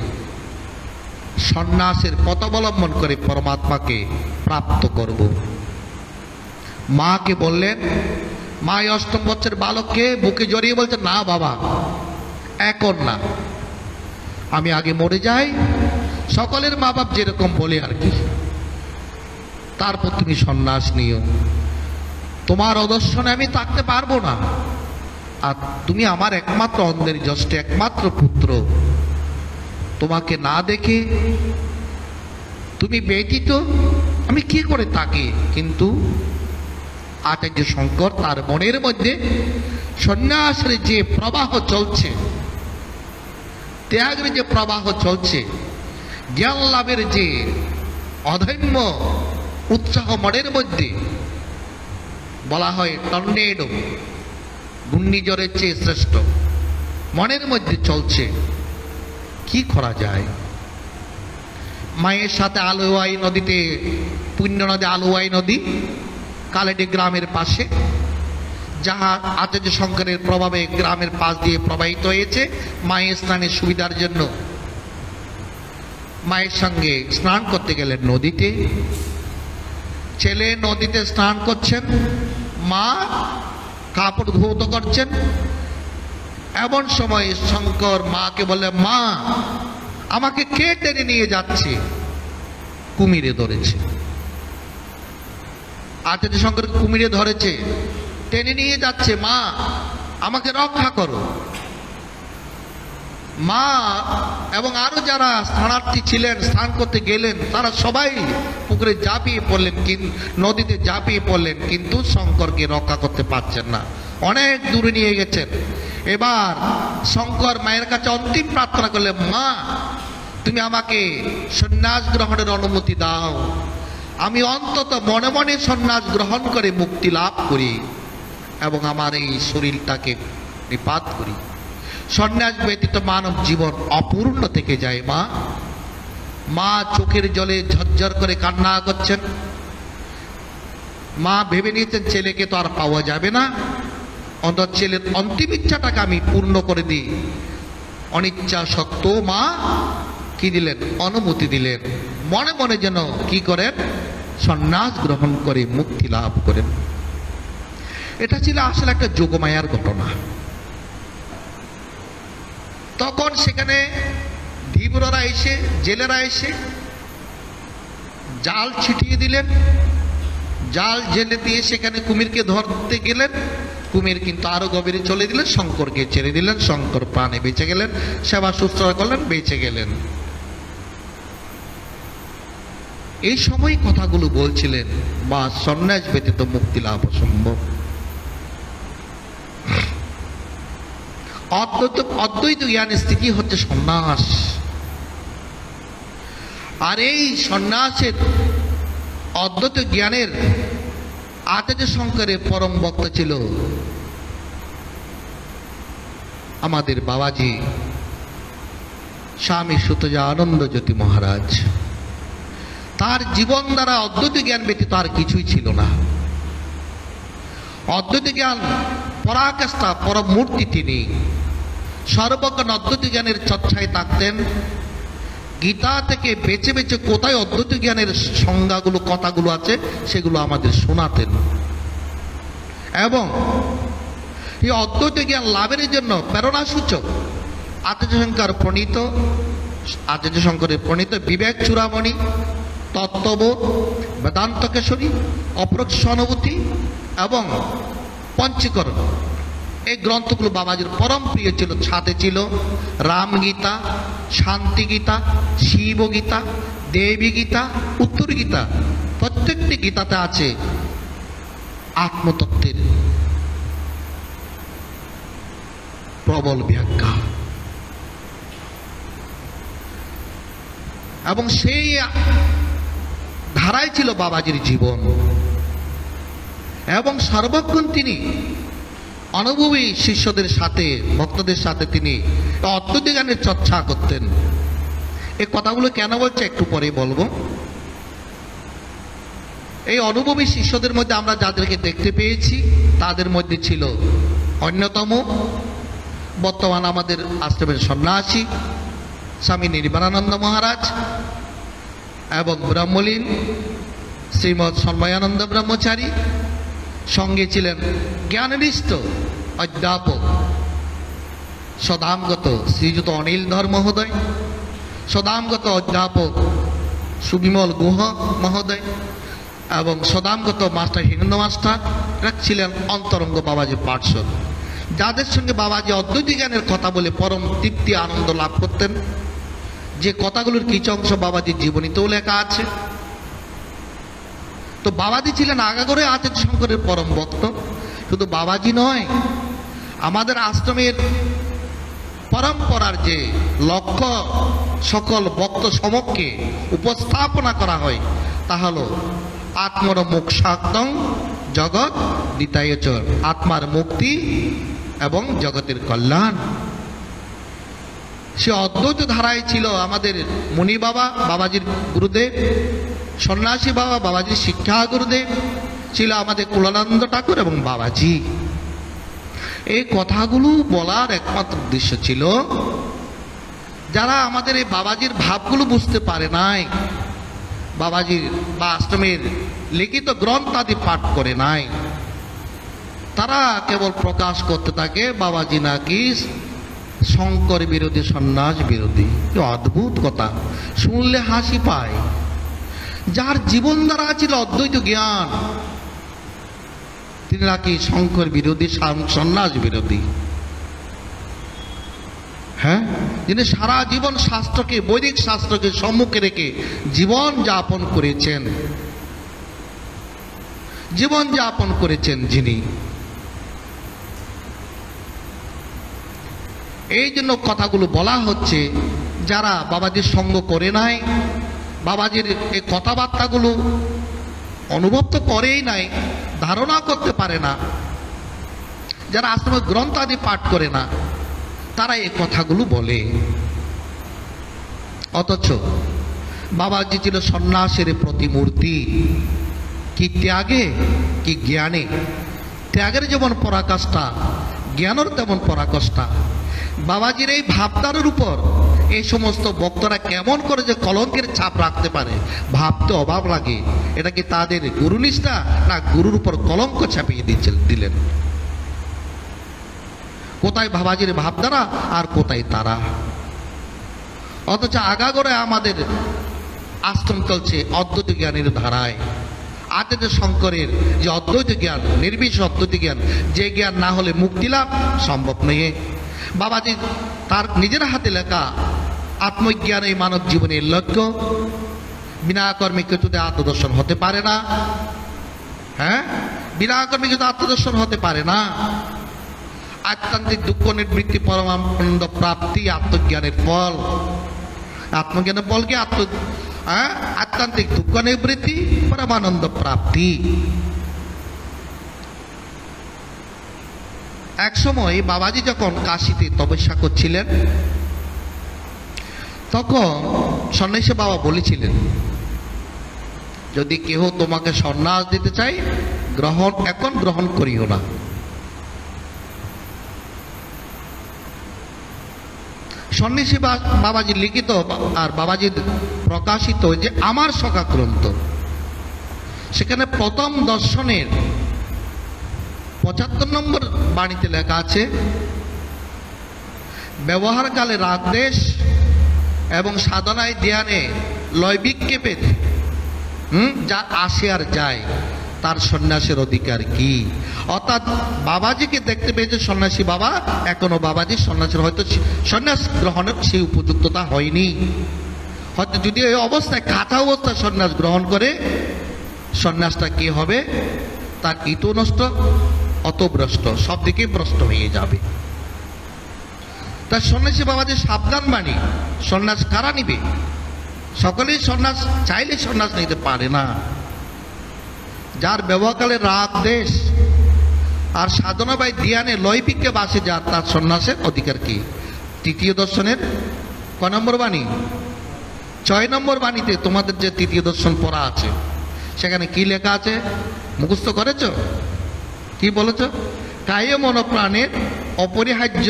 সন্ন্যাসের পথ অবলম্বন করে পরমাত্মাকে প্রাপ্ত করব। মাকে বললেন, মা অষ্টম বছরের বালককে বুকে জড়িয়ে বলছে, না বাবা এখন না, আমি আগে মরে যাই। সকলের মা বাপ যেরকম বলে আর কি, তারপর তুমি সন্ন্যাস নিও। তোমার অদর্শনে আমি থাকতে পারবো না, আর তুমি আমার একমাত্র অন্ধের জ্যেষ্ঠ একমাত্র পুত্র, তোমাকে না দেখে তুমি ব্যতীত আমি কি করে থাকি। কিন্তু আচার্য শঙ্কর তার মনের মধ্যে সন্ন্যাসের যে প্রবাহ চলছে, ত্যাগের যে প্রবাহ চলছে, জ্ঞান লাভের যে অধম্য উৎসাহ মনের মধ্যে, বলা হয় টর্নেডো, ঘূর্ণিঝড়ের চেয়ে শ্রেষ্ঠ, মনের মধ্যে চলছে। কি করা যায়? মায়ের সাথে আলোয়াই নদীতে, পুণ্য নদী আলোয়াই নদী কালেডি গ্রামের পাশে, যাহা আচার্য শঙ্করের প্রভাবে গ্রামের পাশ দিয়ে প্রবাহিত হয়েছে মায়ের স্নানের সুবিধার জন্য। মায়ের সঙ্গে স্নান করতে গেলেন নদীতে। ছেলে নদীতে স্নান করছেন, মা কাপড় ধৌত করছেন। এমন সময় শঙ্কর মাকে বলে, মা আমাকে কে টেনে নিয়ে যাচ্ছে? কুমিরে ধরেছে। আচার্য শঙ্কর কুমিরে ধরেছে, টেনে নিয়ে যাচ্ছে, মা আমাকে রক্ষা করো। মা এবং আরো যারা স্নানার্থী ছিলেন, স্নান করতে গেলেন, তারা সবাই পুকুরে ঝাঁপিয়ে পড়লেন, নদীতে ঝাঁপিয়ে পড়লেন, কিন্তু শঙ্করকে রক্ষা করতে পারছেন না, অনেক দূরে নিয়ে গেছেন। এবার শঙ্কর মায়ের কাছে অন্তিম প্রার্থনা করলেন, মা তুমি আমাকে সন্ন্যাস গ্রহণের অনুমতি দাও, আমি অন্তত মনে মনে সন্ন্যাস গ্রহণ করে মুক্তি লাভ করি এবং আমার এই শরীরটাকে নিপাত করি। সন্ন্যাস ব্যতীত মানব জীবন অপূর্ণ থেকে যায়। মা মা চোখের জলে ঝরঝর করে কান্না করছেন। মা ভেবে নিয়েছেন ছেলেকে তো আর পাওয়া যাবে না, অন্তত ছেলের অন্তিম ইচ্ছাটাকে আমি পূর্ণ করে দিই। অনিচ্ছা সত্ত্বেও মা কি দিলেন? অনুমতি দিলেন। মনে মনে যেন কি করেন? সন্ন্যাস গ্রহণ করে মুক্তি লাভ করেন। এটা ছিল আসলে একটা যোগমায়ার ঘটনা। তখন সেখানে ধীবররা এসে, জেলেরা এসে জাল ছিটিয়ে দিলেন। জাল জেলে দিয়ে সেখানে কুমিরকে ধরতে গেলেন। কুমির কিন্তু আরো গভীরে চলে দিলেন, শঙ্করকে ছেড়ে দিলেন। শঙ্কর প্রাণে বেঁচে গেলেন, সেবা শুশ্রূষা করলেন, বেঁচে গেলেন। এই সময় কথাগুলো বলছিলেন, মা সন্ন্যাস ব্যতীত মুক্তি লাভ অসম্ভব। অদ্বৈত জ্ঞানের স্থিতি হচ্ছে সন্ন্যাস। আর এই সন্ন্যাসের অদ্বৈত জ্ঞানের আচার্য শঙ্করের পরম ভক্ত ছিল আমাদের বাবাজি স্বামী সুতজানন্দ জ্যোতি মহারাজ। তার জীবন দ্বারা অদ্বৈত জ্ঞান ব্যতীত আর কিছুই ছিল না। অদ্বৈত জ্ঞান পরাকাষ্ঠা, পরম মূর্তি তিনি। সর্বক্ষণ অদ্বৈত জ্ঞানের চর্চায় থাকতেন। গীতা থেকে বেছে বেছে কোথায় অদ্বৈত জ্ঞানের সংজ্ঞাগুলো, কথাগুলো আছে সেগুলো আমাদের শোনাতেন। এবং এই অদ্বৈত জ্ঞান লাভের জন্য প্রেরণা সূচক আচার্য শঙ্করের প্রণীত বিবেক চূড়ামণি, তত্ত্ববোধ, বেদান্ত কেশরী, অপরোক্ষ অনুভূতি এবং পঞ্চীকরণ, এই গ্রন্থগুলো বাবাজির পরম প্রিয় ছিল। সাথে ছিল রামগীতা, শান্তি গীতা, শিব গীতা, দেবী গীতা, উত্তর গীতা। প্রত্যেকটি গীতাতে আছে আত্মতত্ত্বের প্রবল ব্যাখ্যা। এবং সেই ধারায় ছিল বাবাজির জীবন। এবং সর্বক্ষণ তিনি অনুভবী শিষ্যদের সাথে, ভক্তদের সাথে তিনি অদ্বৈত জ্ঞানের চর্চা করতেন। এই কথাগুলো কেন বলছে একটু পরে বলবো। এই অনুভবী শিষ্যদের মধ্যে আমরা যাদেরকে দেখতে পেয়েছি তাদের মধ্যে ছিল অন্যতম বর্তমান আমাদের আশ্রমের সন্ন্যাসী স্বামী নির্বাণানন্দ মহারাজ এবং ব্রহ্মলীন শ্রীমৎ সন্ময়ানন্দ ব্রহ্মচারী। সঙ্গে ছিলেন জ্ঞাননিষ্ঠ অধ্যাপক সদামগত শ্রীযুত অনিল ধর মহোদয়, সদামগত অধ্যাপক সুবিমল গুহ মহোদয় এবং সদামগত মাস্টার হিরেন্দ্র মাস্টার। এরা ছিলেন অন্তরঙ্গ বাবাজির পার্শ্বদ, যাদের সঙ্গে বাবাজি অদ্বৈত জ্ঞানের কথা বলে পরম তৃপ্তি আনন্দ লাভ করতেন। যে কথাগুলোর কিছু অংশ বাবাজির জীবনীতেও লেখা আছে। তো বাবাজি ছিলেন আগাগোড়ে আচার্য শঙ্করের পরম ভক্ত। শুধু বাবাজি নয়, আমাদের আশ্রমের পরম্পরার যে লক্ষ্য সকল ভক্ত সমক্ষে উপস্থাপনা করা হয় তা হল আত্মর মোক্ষার্থং জগৎ দ্বিতায়চ, আত্মার মুক্তি এবং জগতের কল্যাণ। সে অদ্বৈত ধারায় ছিল আমাদের মুনি বাবা, বাবাজির গুরুদেব, সন্ন্যাসী বাবা, বাবাজির শিক্ষা গুরুদেব ছিল আমাদের কুলানন্দ ঠাকুর এবং বাবাজি। এই কথাগুলো বলার একমাত্র উদ্দেশ্য ছিল যারা আমাদের এই বাবাজির ভাবগুলো বুঝতে পারে নাই, বাবাজির বা আশ্রমের লিখিত গ্রন্থ আদি পাঠ করে নাই, তারা কেবল প্রকাশ করতে থাকে বাবাজি নাকি শঙ্কর বিরোধী, সন্ন্যাস বিরোধী। কি অদ্ভুত কথা, শুনলে হাসি পায়। যার জীবন দ্বারা ছিল অদ্বৈত জ্ঞান তিনি নাকি শঙ্কর বিরোধী, সন্ন্যাস বিরোধী। হ্যাঁ, যিনি সারা জীবন শাস্ত্রকে, বৈদিক শাস্ত্রকে সম্মুখে রেখে জীবন যাপন করেছেন যিনি। এই জন্য কথাগুলো বলা হচ্ছে, যারা বাবাজির সঙ্গ করে নাই, বাবাজির এই কথাবার্তাগুলো অনুভব তো করেই নাই, ধারণা করতে পারে না, যারা আশ্রমের গ্রন্থ আদি পাঠ করে না, তারা এই কথাগুলো বলে। অথচ বাবাজি ছিল সন্ন্যাসের প্রতিমূর্তি। কি ত্যাগে, কি জ্ঞানে। ত্যাগের যেমন পরাকাষ্ঠা, জ্ঞানের তেমন পরাকাষ্ঠা। বাবাজির এই ভাবনার উপর এই সমস্ত ভক্তরা কেমন করে যে কলঙ্কের ছাপ রাখতে পারে ভাবতে অভাব লাগে। এটা কি তাদের গুরুনিষ্ঠা, না গুরুর উপর কলঙ্ক ছাপিয়ে দিলেন? কোথায় বাবাজির ভাবধারা আর কোথায় তারা? অথচ আগাগোড়ে আমাদের আশ্রম চলছে অদ্বৈত জ্ঞানের ধারায়। আচার্য শঙ্করের যে অদ্বৈত জ্ঞান, নির্বিশেষ অদ্বৈত জ্ঞান, যে জ্ঞান না হলে মুক্তি লাভ সম্ভব নয়। বাবাজি তার নিজের হাতে লেখা আত্মজ্ঞান এই মানব জীবনের লক্ষ্য। বিনা কর্মে কিছুতে আত্মদর্শন হতে পারে না। হ্যাঁ, বিনা কর্মে কিছু আত্মদর্শন হতে পারে না। আত্মান্তিক দুঃখ নিবৃত্তি, পরমানন্দ প্রাপ্তি আত্মজ্ঞানের ফল। আত্মজ্ঞানের ফল কি? আত্মান্তিক দুঃখ নিবৃত্তি, পরমানন্দ প্রাপ্তি। এক সময় বাবাজি যখন কাশীতে তপস্যা করছিলেন, তখন সন্ন্যাসী বাবা বলেছিলেন, যদি কেহ তোমাকে সন্ন্যাস দিতে চাই, এখন গ্রহণ করিও না। সন্ন্যাসী বাবাজির লিখিত আর বাবাজির প্রকাশিত যে আমার সখা গ্রন্থ, সেখানে প্রথম দর্শনের 75 নম্বর বাণীতে লেখা আছে, ব্যবহারকালে রাগদেশ এবং সাধনায় ধ্যানে লয় বিক্ষেপে যা আসে আর যায়, তার সন্ন্যাসের অধিকার কি? অর্থাৎ বাবাজিকে দেখতে পেয়েছে সন্ন্যাসী বাবা, এখনো বাবাজির সন্ন্যাসের হয়তো সন্ন্যাস গ্রহণের সেই উপযুক্ততা হয়নি। হয়তো যদি এই অবস্থায় কাঁচা অবস্থায় সন্ন্যাস গ্রহণ করে, সন্ন্যাসটা কি হবে? তার ইতো নষ্ট, অত ভ্রষ্ট, সব দিকে ভ্রষ্ট হয়ে যাবে। তার সন্ন্যাসী বাবাজির সাবধান বাণী, সন্ন্যাস কারা নিবে? সকলেই সন্ন্যাস চাইলে সন্ন্যাস নিতে পারে না। যার ব্যবহারকালে রাগ দেশ আর সাধনা বাই ধ্যানে লৈপিককে বাসে, যার তার সন্ন্যাসের অধিকার কি? তৃতীয় দর্শনের ক নম্বর বাণী? 6 নম্বর বাণীতে তোমাদের যে তৃতীয় দর্শন পড়া আছে, সেখানে কি লেখা আছে? মুখস্থ করেছ? কি বলেছ? কায়ে মনপ্রাণের অপরিহার্য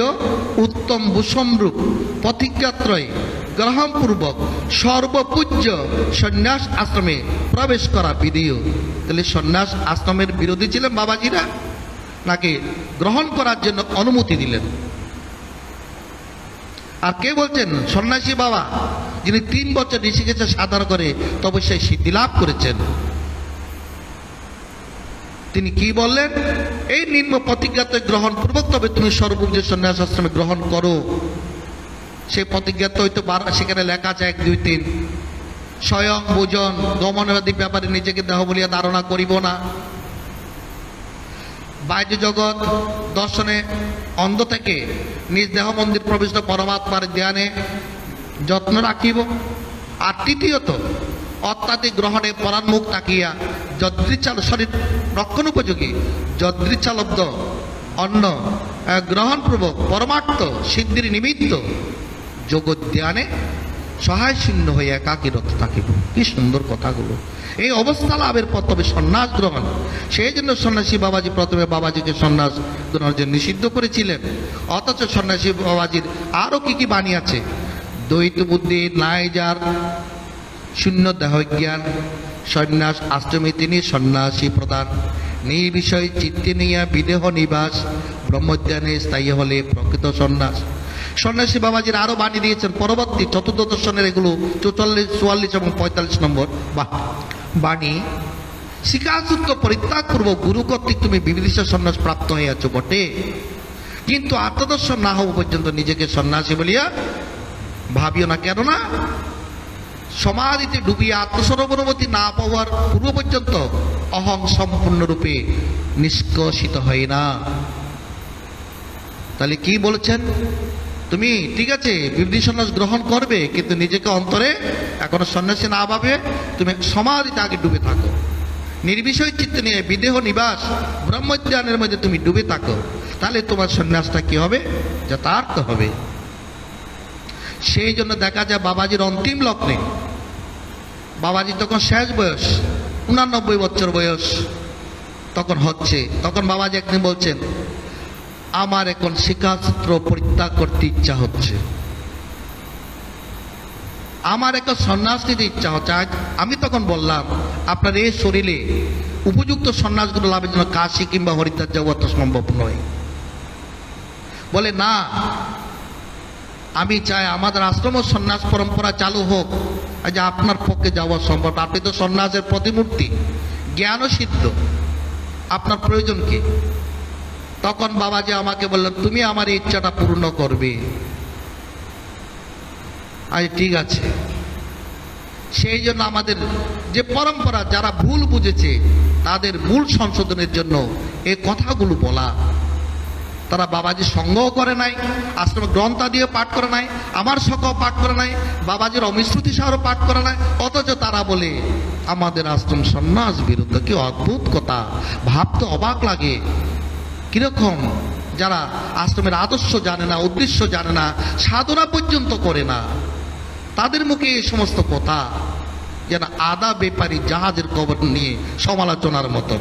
উত্তম ভূষমরূপ প্রতিজ্ঞাত্রয় গ্রহণপূর্বক সর্বপূজ্য সন্ন্যাস আশ্রমে প্রবেশ করা বিধেয়। তাহলে সন্ন্যাস আশ্রমের বিরোধী ছিলেন বাবাজিরা, নাকি গ্রহণ করার জন্য অনুমতি দিলেন? আর কে বলছেন? সন্ন্যাসী বাবা, যিনি 3 বছর ঋষিকেশে সাধনা করে তপস্যায় সিদ্ধি লাভ করেছেন। তিনি কি বললেন? এই নিম্ন প্রতিজ্ঞাতে গ্রহণ পূর্বক তবে তুমি সর্বপূজ্য সন্ন্যাস আশ্রমে গ্রহণ করো। সেই প্রতিজ্ঞা তো হয়তো সেখানে লেখা আছে 1, 2, 3, স্বয়ং ভোজন গমনাদি ব্যাপারে নিজেকে দেহ বলিয়া ধারণা করিব না। বাহ্য জগৎ দর্শনে অন্ধ থেকে নিজ দেহ মন্দির প্রবিষ্ট পরমাত্মার ধ্যানে যত্ন রাখিব। আর তৃতীয়ত অত্যাধিক গ্রহণে পরান্মুখ তাকিয়া যদৃচ্ছাল শরীর রক্ষণ উপযোগী যদৃচ্ছালব্ধ অন্ন গ্রহণপূর্বক পরমার্থ সিদ্ধির নিমিত্ত যোগধ্যানে সহায় শূন্য হয়ে একাকীরত থাকিব। কি সুন্দর কথাগুলো! এই অবস্থা লাভের পর তবে সন্ন্যাস গ্রহণ। সেই জন্য সন্ন্যাসী বাবাজি প্রথমে বাবাজিকে সন্ন্যাস গ্রহণের জন্য নিষিদ্ধ করেছিলেন। অথচ সন্ন্যাসী বাবাজির আরো কি কি বাণী আছে? দ্বৈত বুদ্ধি নাই যার, শূন্য দেহজ্ঞান, সন্ন্যাস আশ্রমে তিনি সন্ন্যাসী প্রদান, নির্বিষয় চিত্তে নিয়া বিদেহ নিবাস, ব্রহ্মজ্ঞানে স্থায়ী হলে প্রকৃত সন্ন্যাস। সন্ন্যাসী বাবাজির আরো বাণী দিয়েছেন পরবর্তী চতুর্থ দর্শনের, এগুলো 44, 44 এবং 45 নম্বর বাণী। শিকাসূত্র পরিত্যাগ পূর্বক গুরু কর্তৃক তুমি বিবিধিত সন্ন্যাস প্রাপ্ত হইয়াছ বটে, কিন্তু আত্মদর্শন না হওয়া পর্যন্ত নিজেকে সন্ন্যাসী বলিয়া ভাবিও না। কেননা সমাধিতে ডুবিয়ে আত্মস্বরূপ না পাওয়ার পূর্ব পর্যন্ত অহং সম্পূর্ণরূপে নিষ্কষিত হয় না। তাহলে কি বলেছেন? তুমি ঠিক আছে বিবৃতি সন্ন্যাস গ্রহণ করবে, কিন্তু নিজেকে অন্তরে এখনো সন্ন্যাসী না ভাবে তুমি সমাধিতে আগে ডুবে থাকো। নির্বিষয় চিত্তে নিয়ে বিদেহ নিবাস ব্রহ্মজ্ঞানের মধ্যে তুমি ডুবে থাকো, তাহলে তোমার সন্ন্যাসটা কি হবে? যথার্থ হবে। সেই জন্য দেখা যায় বাবাজির অন্তিম লগ্নে, বাবাজি তখন শেষ বয়স 89 বছর বয়স, তখন হচ্ছে, তখন বাবাজি একদিন বলছেন, আমার এখন শিক্ষাসূত্র পরিত্যাগ করতে ইচ্ছা হচ্ছে, আমার এখন সন্ন্যাস নিতে ইচ্ছা হচ্ছে। আমি তখন বললাম, আপনার এই শরীরে উপযুক্ত সন্ন্যাসগুলো লাভের জন্য কাশী কিংবা হরিদ্বার যাওয়া তো সম্ভব নয়। বলে না, আমি চাই আমাদের আশ্রম ও সন্ন্যাস পরম্পরা চালু হোক, যে আপনার পক্ষে যাওয়া সম্ভব। আপনি তো সন্ন্যাসের প্রতিমূর্তি, জ্ঞান সিদ্ধ, আপনার প্রয়োজন কি? তখন বাবাজি আমাকে বললেন, তুমি আমার এই ইচ্ছাটা পূর্ণ করবে। আজ ঠিক আছে। সেই জন্য আমাদের যে পরম্পরা, যারা ভুল বুঝেছে তাদের ভুল সংশোধনের জন্য এই কথাগুলো বলা। তারা বাবাজির সঙ্গও করে নাই, আশ্রম গ্রন্থাদিও পাঠ করে নাই, আমার সঙ্গও পাঠ করে নাই, বাবাজির অমিশ্রুতি সারও পাঠ করে নাই, অথচ তারা বলে আমাদের আশ্রম সন্ন্যাস বিরুদ্ধ। কি অদ্ভুত কথা, ভাবতে অবাক লাগে। কিরকম যারা আশ্রমের আদর্শ জানে না, উদ্দেশ্য জানে না, সাধনা পর্যন্ত করে না, তাদের মুখে এই সমস্ত কথা যেন আদা ব্যাপারী জাহাজের খবর নিয়ে সমালোচনার মতো।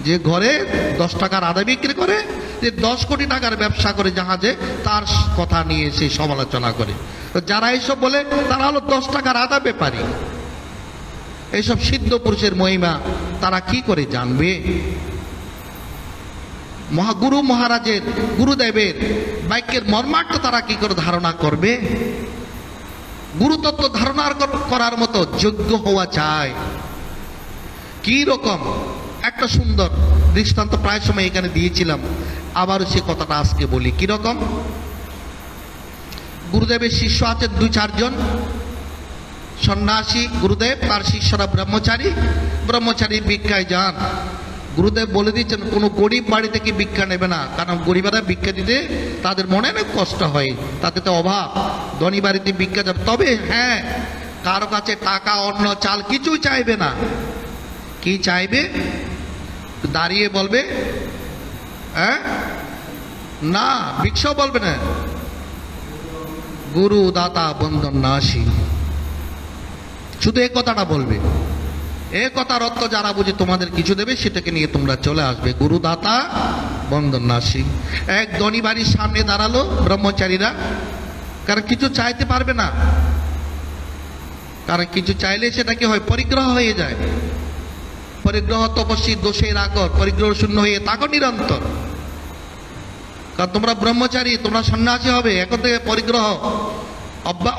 যে ঘরে 10 টাকার আদা বিক্রি করে, যে 10 কোটি টাকার ব্যবসা করে জাহাজে, তার কথা নিয়ে সেই সমালোচনা করে। তো যারা এইসব বলে তারা হলো 10 টাকার আদা ব্যাপারী। এইসব সিদ্ধ পুরুষের মহিমা তারা কি করে জানবে? মহাগুরু মহারাজের, গুরুদেবের বাক্যের মর্মার্থ তারা কি করে ধারণা করবে? গুরুতত্ত্ব ধারণা করার মতো যোগ্য হওয়া চায়। কি রকম একটা সুন্দর দৃষ্টান্ত প্রায় সময় এখানে দিয়েছিলাম, আবারও সে কথাটা আজকে বলি। কি রকম? গুরুদেবের শিষ্য আছেন 2-4 জন সন্ন্যাসী। গুরুদেব, তার শিষ্যরা ব্রহ্মচারী। ব্রহ্মচারীর ভিক্ষায় যান। গুরুদেব বলে দিচ্ছেন, কোনো গরিব বাড়ি থেকে ভিক্ষা নেবে না, কারণ গরিবেরা ভিক্ষা দিতে তাদের মনে অনেক কষ্ট হয়, তাতে তো অভাব। ধনী বাড়িতে ভিক্ষা যাবে, তবে হ্যাঁ, কারো কাছে টাকা, অন্ন, চাল কিছুই চাইবে না। কি চাইবে? দাঁড়িয়ে বলবে, হ্যাঁ না, ভিক্ষাও বলবে না, গুরু দাতা বন্ধন নাশী, শুধু এই কথাটা বলবে। এ কথার অর্থ যারা বুঝে তোমাদের কিছু দেবে, সেটাকে নিয়ে তোমরা চলে আসবে। গুরু দাতা বন্ধন নাশী। এক ধনী বাড়ির সামনে দাঁড়ালো ব্রহ্মচারীরা, কারণ কিছু চাইতে পারবে না, কারণ কিছু চাইলে সেটা কি হয়, পরিগ্রহ হয়ে যায়। পরিগ্রহ তপস্বী দোষের আগর, পরিগ্রহ শূন্য হয়ে থাকো নিরন্তর। কারণ তোমরা ব্রহ্মচারী, তোমরা সন্ন্যাসী হবে, এখন থেকে পরিগ্রহ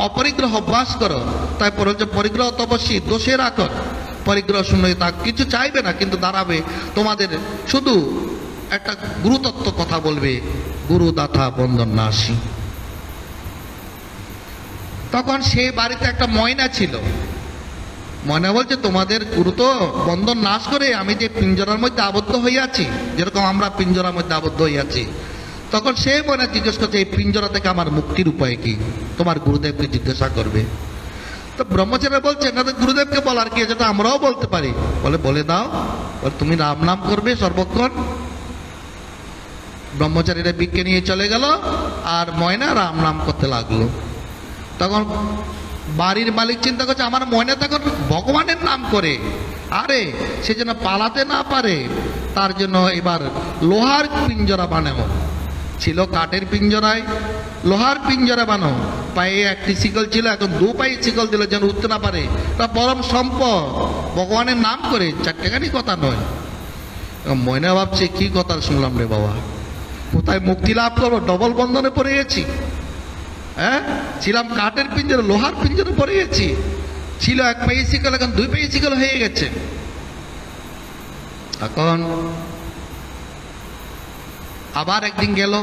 অপরিগ্রহ অভ্যাস করো। তাই পরিগ্রহ তপস্বী দোষের আগর, পরিগ্রহ শূন্য হয়ে থাক। কিছু চাইবে না, কিন্তু দাঁড়াবে তোমাদের, শুধু একটা গুরুতত্ত্ব কথা বলবে, গুরু দাতা বন্ধন নাশী। তখন সেই বাড়িতে একটা ময়না ছিল। ময়না বলছে, তোমাদের গুরু তো বন্ধন নাশ করে আমি যে পিঞ্জরার মধ্যে আবদ্ধ হইয়াছি, যেরকম আমরা পিঞ্জরার মধ্যে আবদ্ধ হইয়াছি। তখন সে ময়না জিজ্ঞেস করছে, এই পিঞ্জরা থেকে আমার মুক্তির উপায় কি? তোমার গুরুদেবকে জিজ্ঞাসা করবে। তো ব্রহ্মচারী বলছে, না, গুরুদেবকে বলার কি, যেটা আমরাও বলতে পারি। বলে দাও। তুমি রাম নাম করবে সর্বক্ষণ। ব্রহ্মচারীরা ভিক্ষে নিয়ে চলে গেল, আর ময়না রাম নাম করতে লাগলো। তখন বাড়ির মালিক চিন্তা করছে, আমার ময়না তখন ভগবানের নাম করে, আরে সে যেন পালাতে না পারে, তার জন্য এবার লোহার পিঞ্জরা বানাবো। ছিল কাঠের পিঞ্জরায়, লোহার পিঞ্জরা বানাও। পায়ে একটি শিকল ছিল, এখন 2 পায়ে শিকল দিল যেন উঠতে না পারে। তা পরম সম্পদ, ভগবানের নাম করে, 4টাখানি কথা নয়। ময়না ভাবছে, কি কথা শুনলাম রে বাবা, কোথায় মুক্তি লাভ করবো? ডবল বন্ধনে পড়ে গেছি। হ্যাঁ, ছিলাম কাঠের পিঞ্জরে, লোহার পিঞ্জরে পড়ে গেছি। ছিল 1 পায়ে শিকল, এখন 2 পায়ে শিকল হয়ে গেছে। এখন আবার একদিন গেল,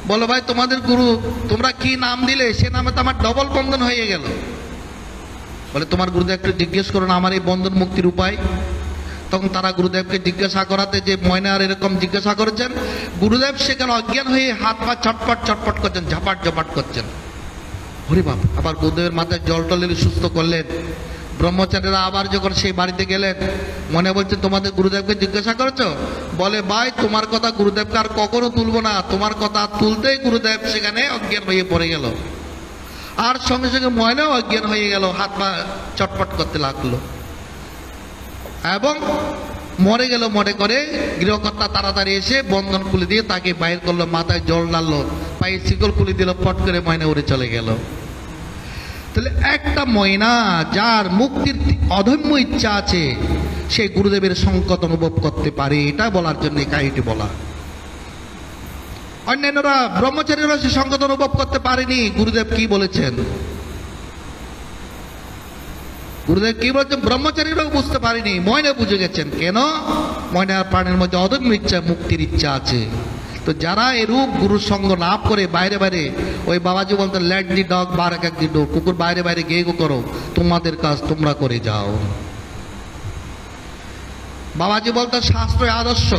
বলো ভাই তোমাদের গুরু তোমরা কি নাম দিলে, সে নামে তো আমার ডবল বন্ধন হয়ে গেল। বলে তোমার গুরুদেব একটু জিজ্ঞেস করুন আমার এই বন্ধন মুক্তির উপায়। তখন তারা গুরুদেবকে জিজ্ঞাসা করাতে, যে ময়নার এরকম জিজ্ঞাসা করেছেন, গুরুদেব সেখানে অজ্ঞান হয়ে হাত পা ছটপট ছটপট করছেন, ঝাপাট ঝাপাট করছেন। হরি বাপ! আবার গুরুদেবের মাথায় জল টল সুস্থ করলেন। ব্রহ্মচারীরা আবার যখন সেই বাড়িতে গেলেন, মনে বলছেন, তোমাদের গুরুদেবকে জিজ্ঞাসা করেছো? বলে, ভাই তোমার কথা গুরুদেবকে আর কখনো তুলবো না। তোমার কথা তুলতেই গুরুদেব সেখানে অজ্ঞান হয়ে পড়ে গেল, আর সঙ্গে সঙ্গে ময়নাও অজ্ঞান হয়ে গেল, হাত পা চটপট করতে লাগলো। এবং মরে গেল মনে করে গৃহকর্তা তাড়াতাড়ি এসে বন্ধন খুলে দিয়ে তাকে বাইর করলো, মাথায় জল ডাললো, পায়ে শিকল খুলে দিল, পট করে ময়না উড়ে চলে গেল। তাহলে একটা ময়না যার মুক্তির অদম্য ইচ্ছা আছে সে গুরুদেবের সংকট অনুভব করতে পারে, এটা বলার জন্য এই কাহিনীটি বলা। অন্যান্যরা ব্রহ্মচারীরা সে সংকট অনুভব করতে পারেনি। গুরুদেব কি বলেছেন? গুরুদেব কি বলছেন? ব্রহ্মচারীরাও বুঝতে পারেনি, ময়না বুঝে গেছেন। কেন? ময়নার প্রাণের মধ্যে অদম্য ইচ্ছা, মুক্তির ইচ্ছা আছে। তো যারা এরূপ গুরুর সঙ্গ লাভ করে বাইরে বাইরে, ওই বাবাজি বলতেন লেট দি ডগ বার্ক এক দি ডগ, কুকুর বাইরে বাইরে গিয়ে করো, তোমাদের কাজ তোমরা করে যাও। বাবাজি বলতেন শাস্ত্র আদর্শ,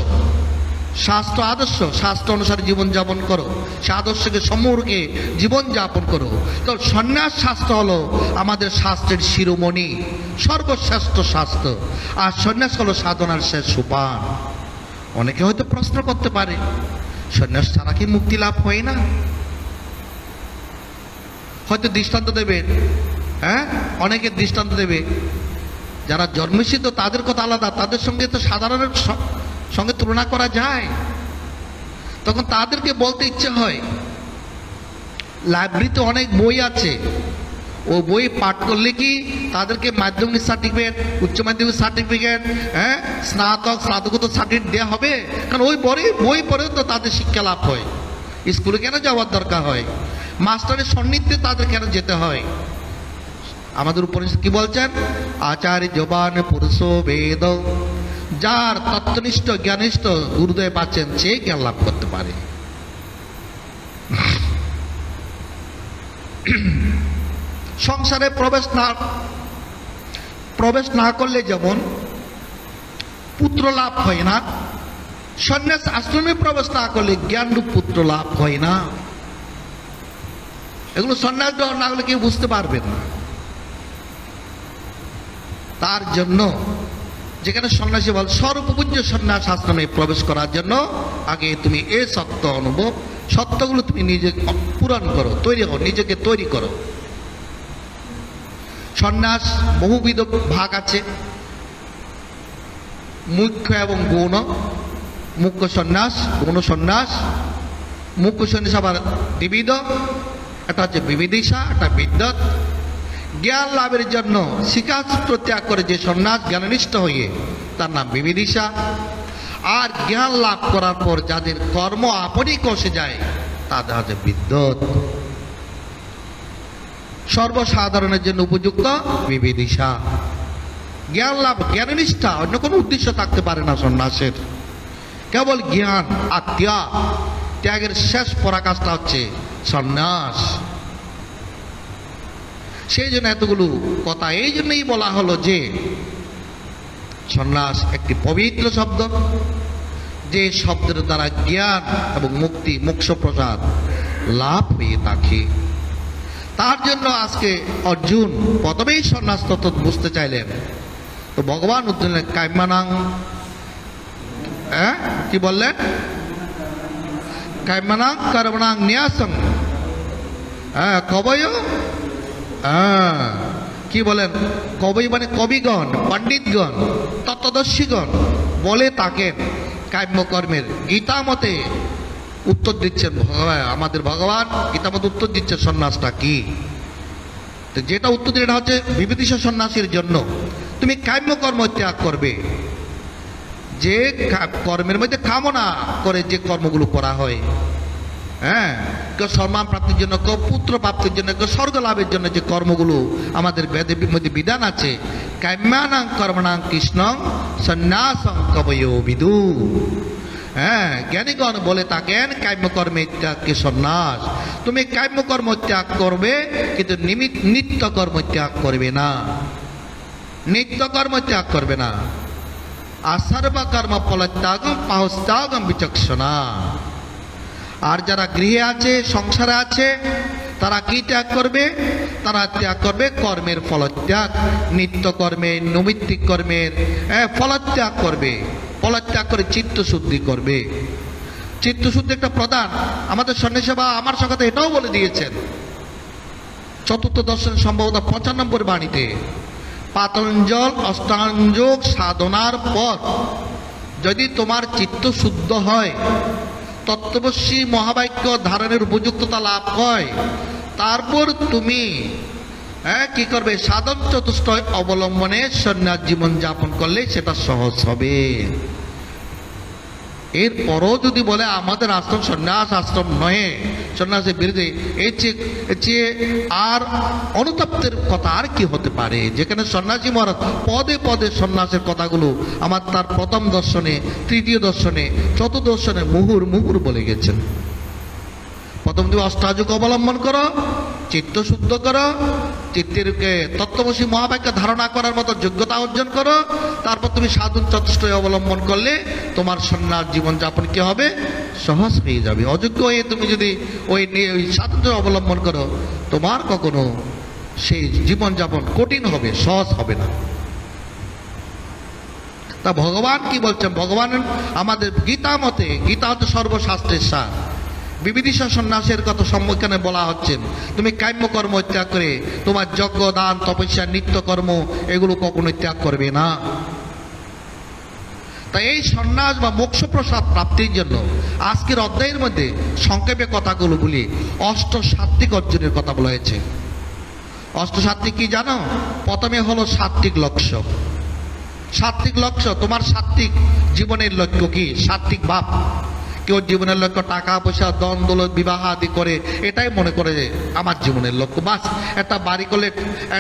শাস্ত্র আদর্শ, শাস্ত্র অনুসারে জীবনযাপন করো, সে আদর্শকে সম্মুখে জীবনযাপন করো। তো সন্ন্যাস শাস্ত্র হলো আমাদের শাস্ত্রের শিরোমণি, সর্বশ্রেষ্ঠ শাস্ত্র। আর সন্ন্যাস হলো সাধনার শেষ সোপান। অনেকে হয়তো প্রশ্ন করতে পারে, সন্ন্যাস ছাড়া কি মুক্তি লাভ হয় না? হয়তো দৃষ্টান্ত দেবে, হ্যাঁ, অনেকে দৃষ্টান্ত দেবে। যারা জন্মসিদ্ধ তাদের কথা আলাদা, তাদের সঙ্গে তো সাধারণের সঙ্গে তুলনা করা যায়। তখন তাদেরকে বলতে ইচ্ছে হয়, লাইব্রেরিতে অনেক বই আছে, ও বই পাঠ করলে কি তাদেরকে মাধ্যমিক সার্টিফিকেট, উচ্চ মাধ্যমিক সার্টিফিকেট, হ্যাঁ, স্নাতক স্নাতকোত্তর সার্টিফিকেট দেওয়া হবে? কারণ ওই বই পড়ে তো তাদের শিক্ষা লাভ হয়। স্কুলে কেন যাওয়ার দরকার হয়? মাস্টারের সান্নিধ্যে তাদের কেন যেতে হয়? আমাদের উপনিষদ কি বলছেন? আচার্য জবান পুরুষ বেদ, যার তত্ত্বনিষ্ঠ জ্ঞানিষ্ঠ গুরুদেব আছেন সে জ্ঞান লাভ করতে পারে। সংসারে প্রবেশ না করলে যেমন পুত্র লাভ হয় না, সন্ন্যাস আশ্রমে প্রবেশ না করলে জ্ঞানরূপ পুত্র লাভ হয় না। এগুলো সন্ন্যাস গ্রহণ না হলে কেউ বুঝতে পারবেন না। তার জন্য যেখানে সন্ন্যাসী বল সর্বপূজ্য সন্ন্যাস আশ্রমে প্রবেশ করার জন্য আগে তুমি এ সত্য অনুভব, সত্যগুলো তুমি নিজে পূরণ করো, তৈরি করো, নিজেকে তৈরি করো। সন্ন্যাস বহুবিধ ভাগ আছে, মুখ্য এবং গৌণ। মুখ্য সন্ন্যাস, গৌণ সন্ন্যাস। মুখ্য সন্ন্যাস আবার দ্বিবিধ, এটা হচ্ছে বিবিদিশা, এটা বিদ্যৎ। জ্ঞান লাভের জন্য শিক্ষাসূত্র ত্যাগ করে যে সন্ন্যাস জ্ঞাননিষ্ঠ হয়ে, তার নাম বিবিদিশা। আর জ্ঞান লাভ করার পর যাদের কর্ম আপনই কষে যায় তাদের হচ্ছে বিদ্যৎ। সর্বসাধারণের জন্য উপযুক্ত বিবিদিশা। জ্ঞান লাভ, জ্ঞাননিষ্ঠা, অন্য কোনো উদ্দেশ্য থাকতে পারে না সন্ন্যাসের। কেবল জ্ঞান আর ত্যাগ, ত্যাগের শেষ পরাকাষ্ঠা হচ্ছে সন্ন্যাস। সেই জন্য এতগুলো কথা এই জন্যই বলা হলো যে সন্ন্যাস একটি পবিত্র শব্দ, যে শব্দের দ্বারা জ্ঞান এবং মুক্তি, মোক্ষ প্রসাদ লাভ হয়ে থাকে। তার জন্য আজকে অর্জুন প্রথমেই সন্ন্যাস তত্ত্ব বুঝতে চাইলেন। তো ভগবান উত্তর কাম্যানাং, কি বললেন? কাম্যানাং কর্মণাং ন্যাসং, কবয়, কি বলেন? কবি মানে কবিগণ, পণ্ডিতগণ, তত্ত্বদর্শীগণ বলে থাকেন কাম্যকর্মের। গীতা মতে উত্তর দিচ্ছেন ভগবান, আমাদের ভগবান গীতা মতে উত্তর দিচ্ছেন সন্ন্যাসটা কি। যেটা উত্তর দিন এটা হচ্ছে বিবিদিশা সন্ন্যাসীর জন্য। তুমি কাম্যকর্ম ত্যাগ করবে, যে কর্মের মধ্যে কামনা করে যে কর্মগুলো করা হয়, হ্যাঁ, কেউ সম্মান প্রাপ্তির জন্য, কেউ পুত্র প্রাপ্তির জন্য, কেউ স্বর্গ লাভের জন্য যে কর্মগুলো আমাদের বেদের মধ্যে বিধান আছে, কাম্যানাং কর্মণাং কৃষ্ণং সন্ন্যাসং কবয়ো বিদু। হ্যাঁ, জ্ঞানীগণ বলে থাকেন কাম্যকর্মে ত্যাগকে সন্ন্যাস। তুমি কাম্যকর্ম ত্যাগ করবে কিন্তু নিত্য কর্ম ত্যাগ করবে না, নিত্য কর্ম ত্যাগ করবে না। আর সর্বকর্ম ফলত্যাগম পাহস্ত্যাগম বিচক্ষণা। আর যারা গৃহে আছে, সংসারে আছে, তারা কি ত্যাগ করবে? তারা ত্যাগ করবে কর্মের ফলত্যাগ, নিত্য কর্মের, নৈমিত্তিক কর্মের ফলত্যাগ করবে। ফলত্যাগ করে চিত্তশুদ্ধি করবে। চিত্তশুদ্ধি একটা প্রধান। আমাদের সন্ন্যাসীবা আমার সঙ্গে এটাও বলে দিয়েছেন চতুর্থ দর্শন সম্ভবত 95 বাণীতে, পাতঞ্জল অষ্টাঙ্গযোগ সাধনার পর যদি তোমার চিত্ত শুদ্ধ হয়, তত্ত্ববশ্যী মহাবাক্য ধারণের উপযুক্ততা লাভ হয়, তারপর তুমি কি করবে? সাধন চতুষ্টয় অবলম্বনে সন্ন্যাস জীবন যাপন করলে সেটা সহজ হবে। এরপরও যদি বলে আমাদের আশ্রম সন্ন্যাস আশ্রম নয়, সন্ন্যাসের বিরুদ্ধে, এর চেয়ে আর অনুতপ্তের কথা আর কি হতে পারে? যেখানে সন্ন্যাসী মহারাজ পদে পদে সন্ন্যাসের কথাগুলো আমার তার প্রথম দর্শনে, তৃতীয় দর্শনে, চতুর্থ দর্শনে মুহুর মুহুর বলে গেছেন। প্রথম তুমি অষ্টাযুগ অবলম্বন করো, চিত্ত শুদ্ধ করো, চিত্তেরকে তত্ত্ববশী মহাবাক্য ধারণা করার মতো যোগ্যতা অর্জন করো, তারপর তুমি সাধন চতুষ্টয় অবলম্বন করলে তোমার সন্ন্যাস জীবনযাপন কি হবে? সহজ হয়ে যাবে। অযোগ্য হয়ে তুমি যদি ওই সাধন অবলম্বন করো, তোমার কখনো সেই জীবনযাপন কঠিন হবে, সহজ হবে না। তা ভগবান কি বলছেন? ভগবান আমাদের গীতা মতে, গীতা হচ্ছে সর্বশাস্ত্রের সার, বিবিধিষা সন্ন্যাসের কথা সম্মুখীনে বলা হচ্ছে। তুমি কাম্যকর্ম ত্যাগ করে তোমার যজ্ঞ, দান, তপস্যা, নিত্যকর্ম এগুলো কখনো ত্যাগ করবে না। তাই এই সন্ন্যাস বা মোক্ষ প্রসাদ প্রাপ্তির জন্য আজকের অধ্যায়ের মধ্যে সংক্ষেপে কথাগুলো বলি। অষ্টসাত্ত্বিক অর্জনের কথা বলা হয়েছে। অষ্টসাত্ত্বিক কি জানো? প্রথমে হলো সাত্ত্বিক লক্ষ্য। সাত্ত্বিক লক্ষ্য, তোমার সাত্ত্বিক জীবনের লক্ষ্য কি? সাত্ত্বিক ভাব। কেউ জীবনের লক্ষ্য টাকা পয়সা, ধন দৌলত, বিবাহ আদি করে, এটাই মনে করে যে আমার জীবনের লক্ষ্য। বাস, একটা বাড়ি করলে,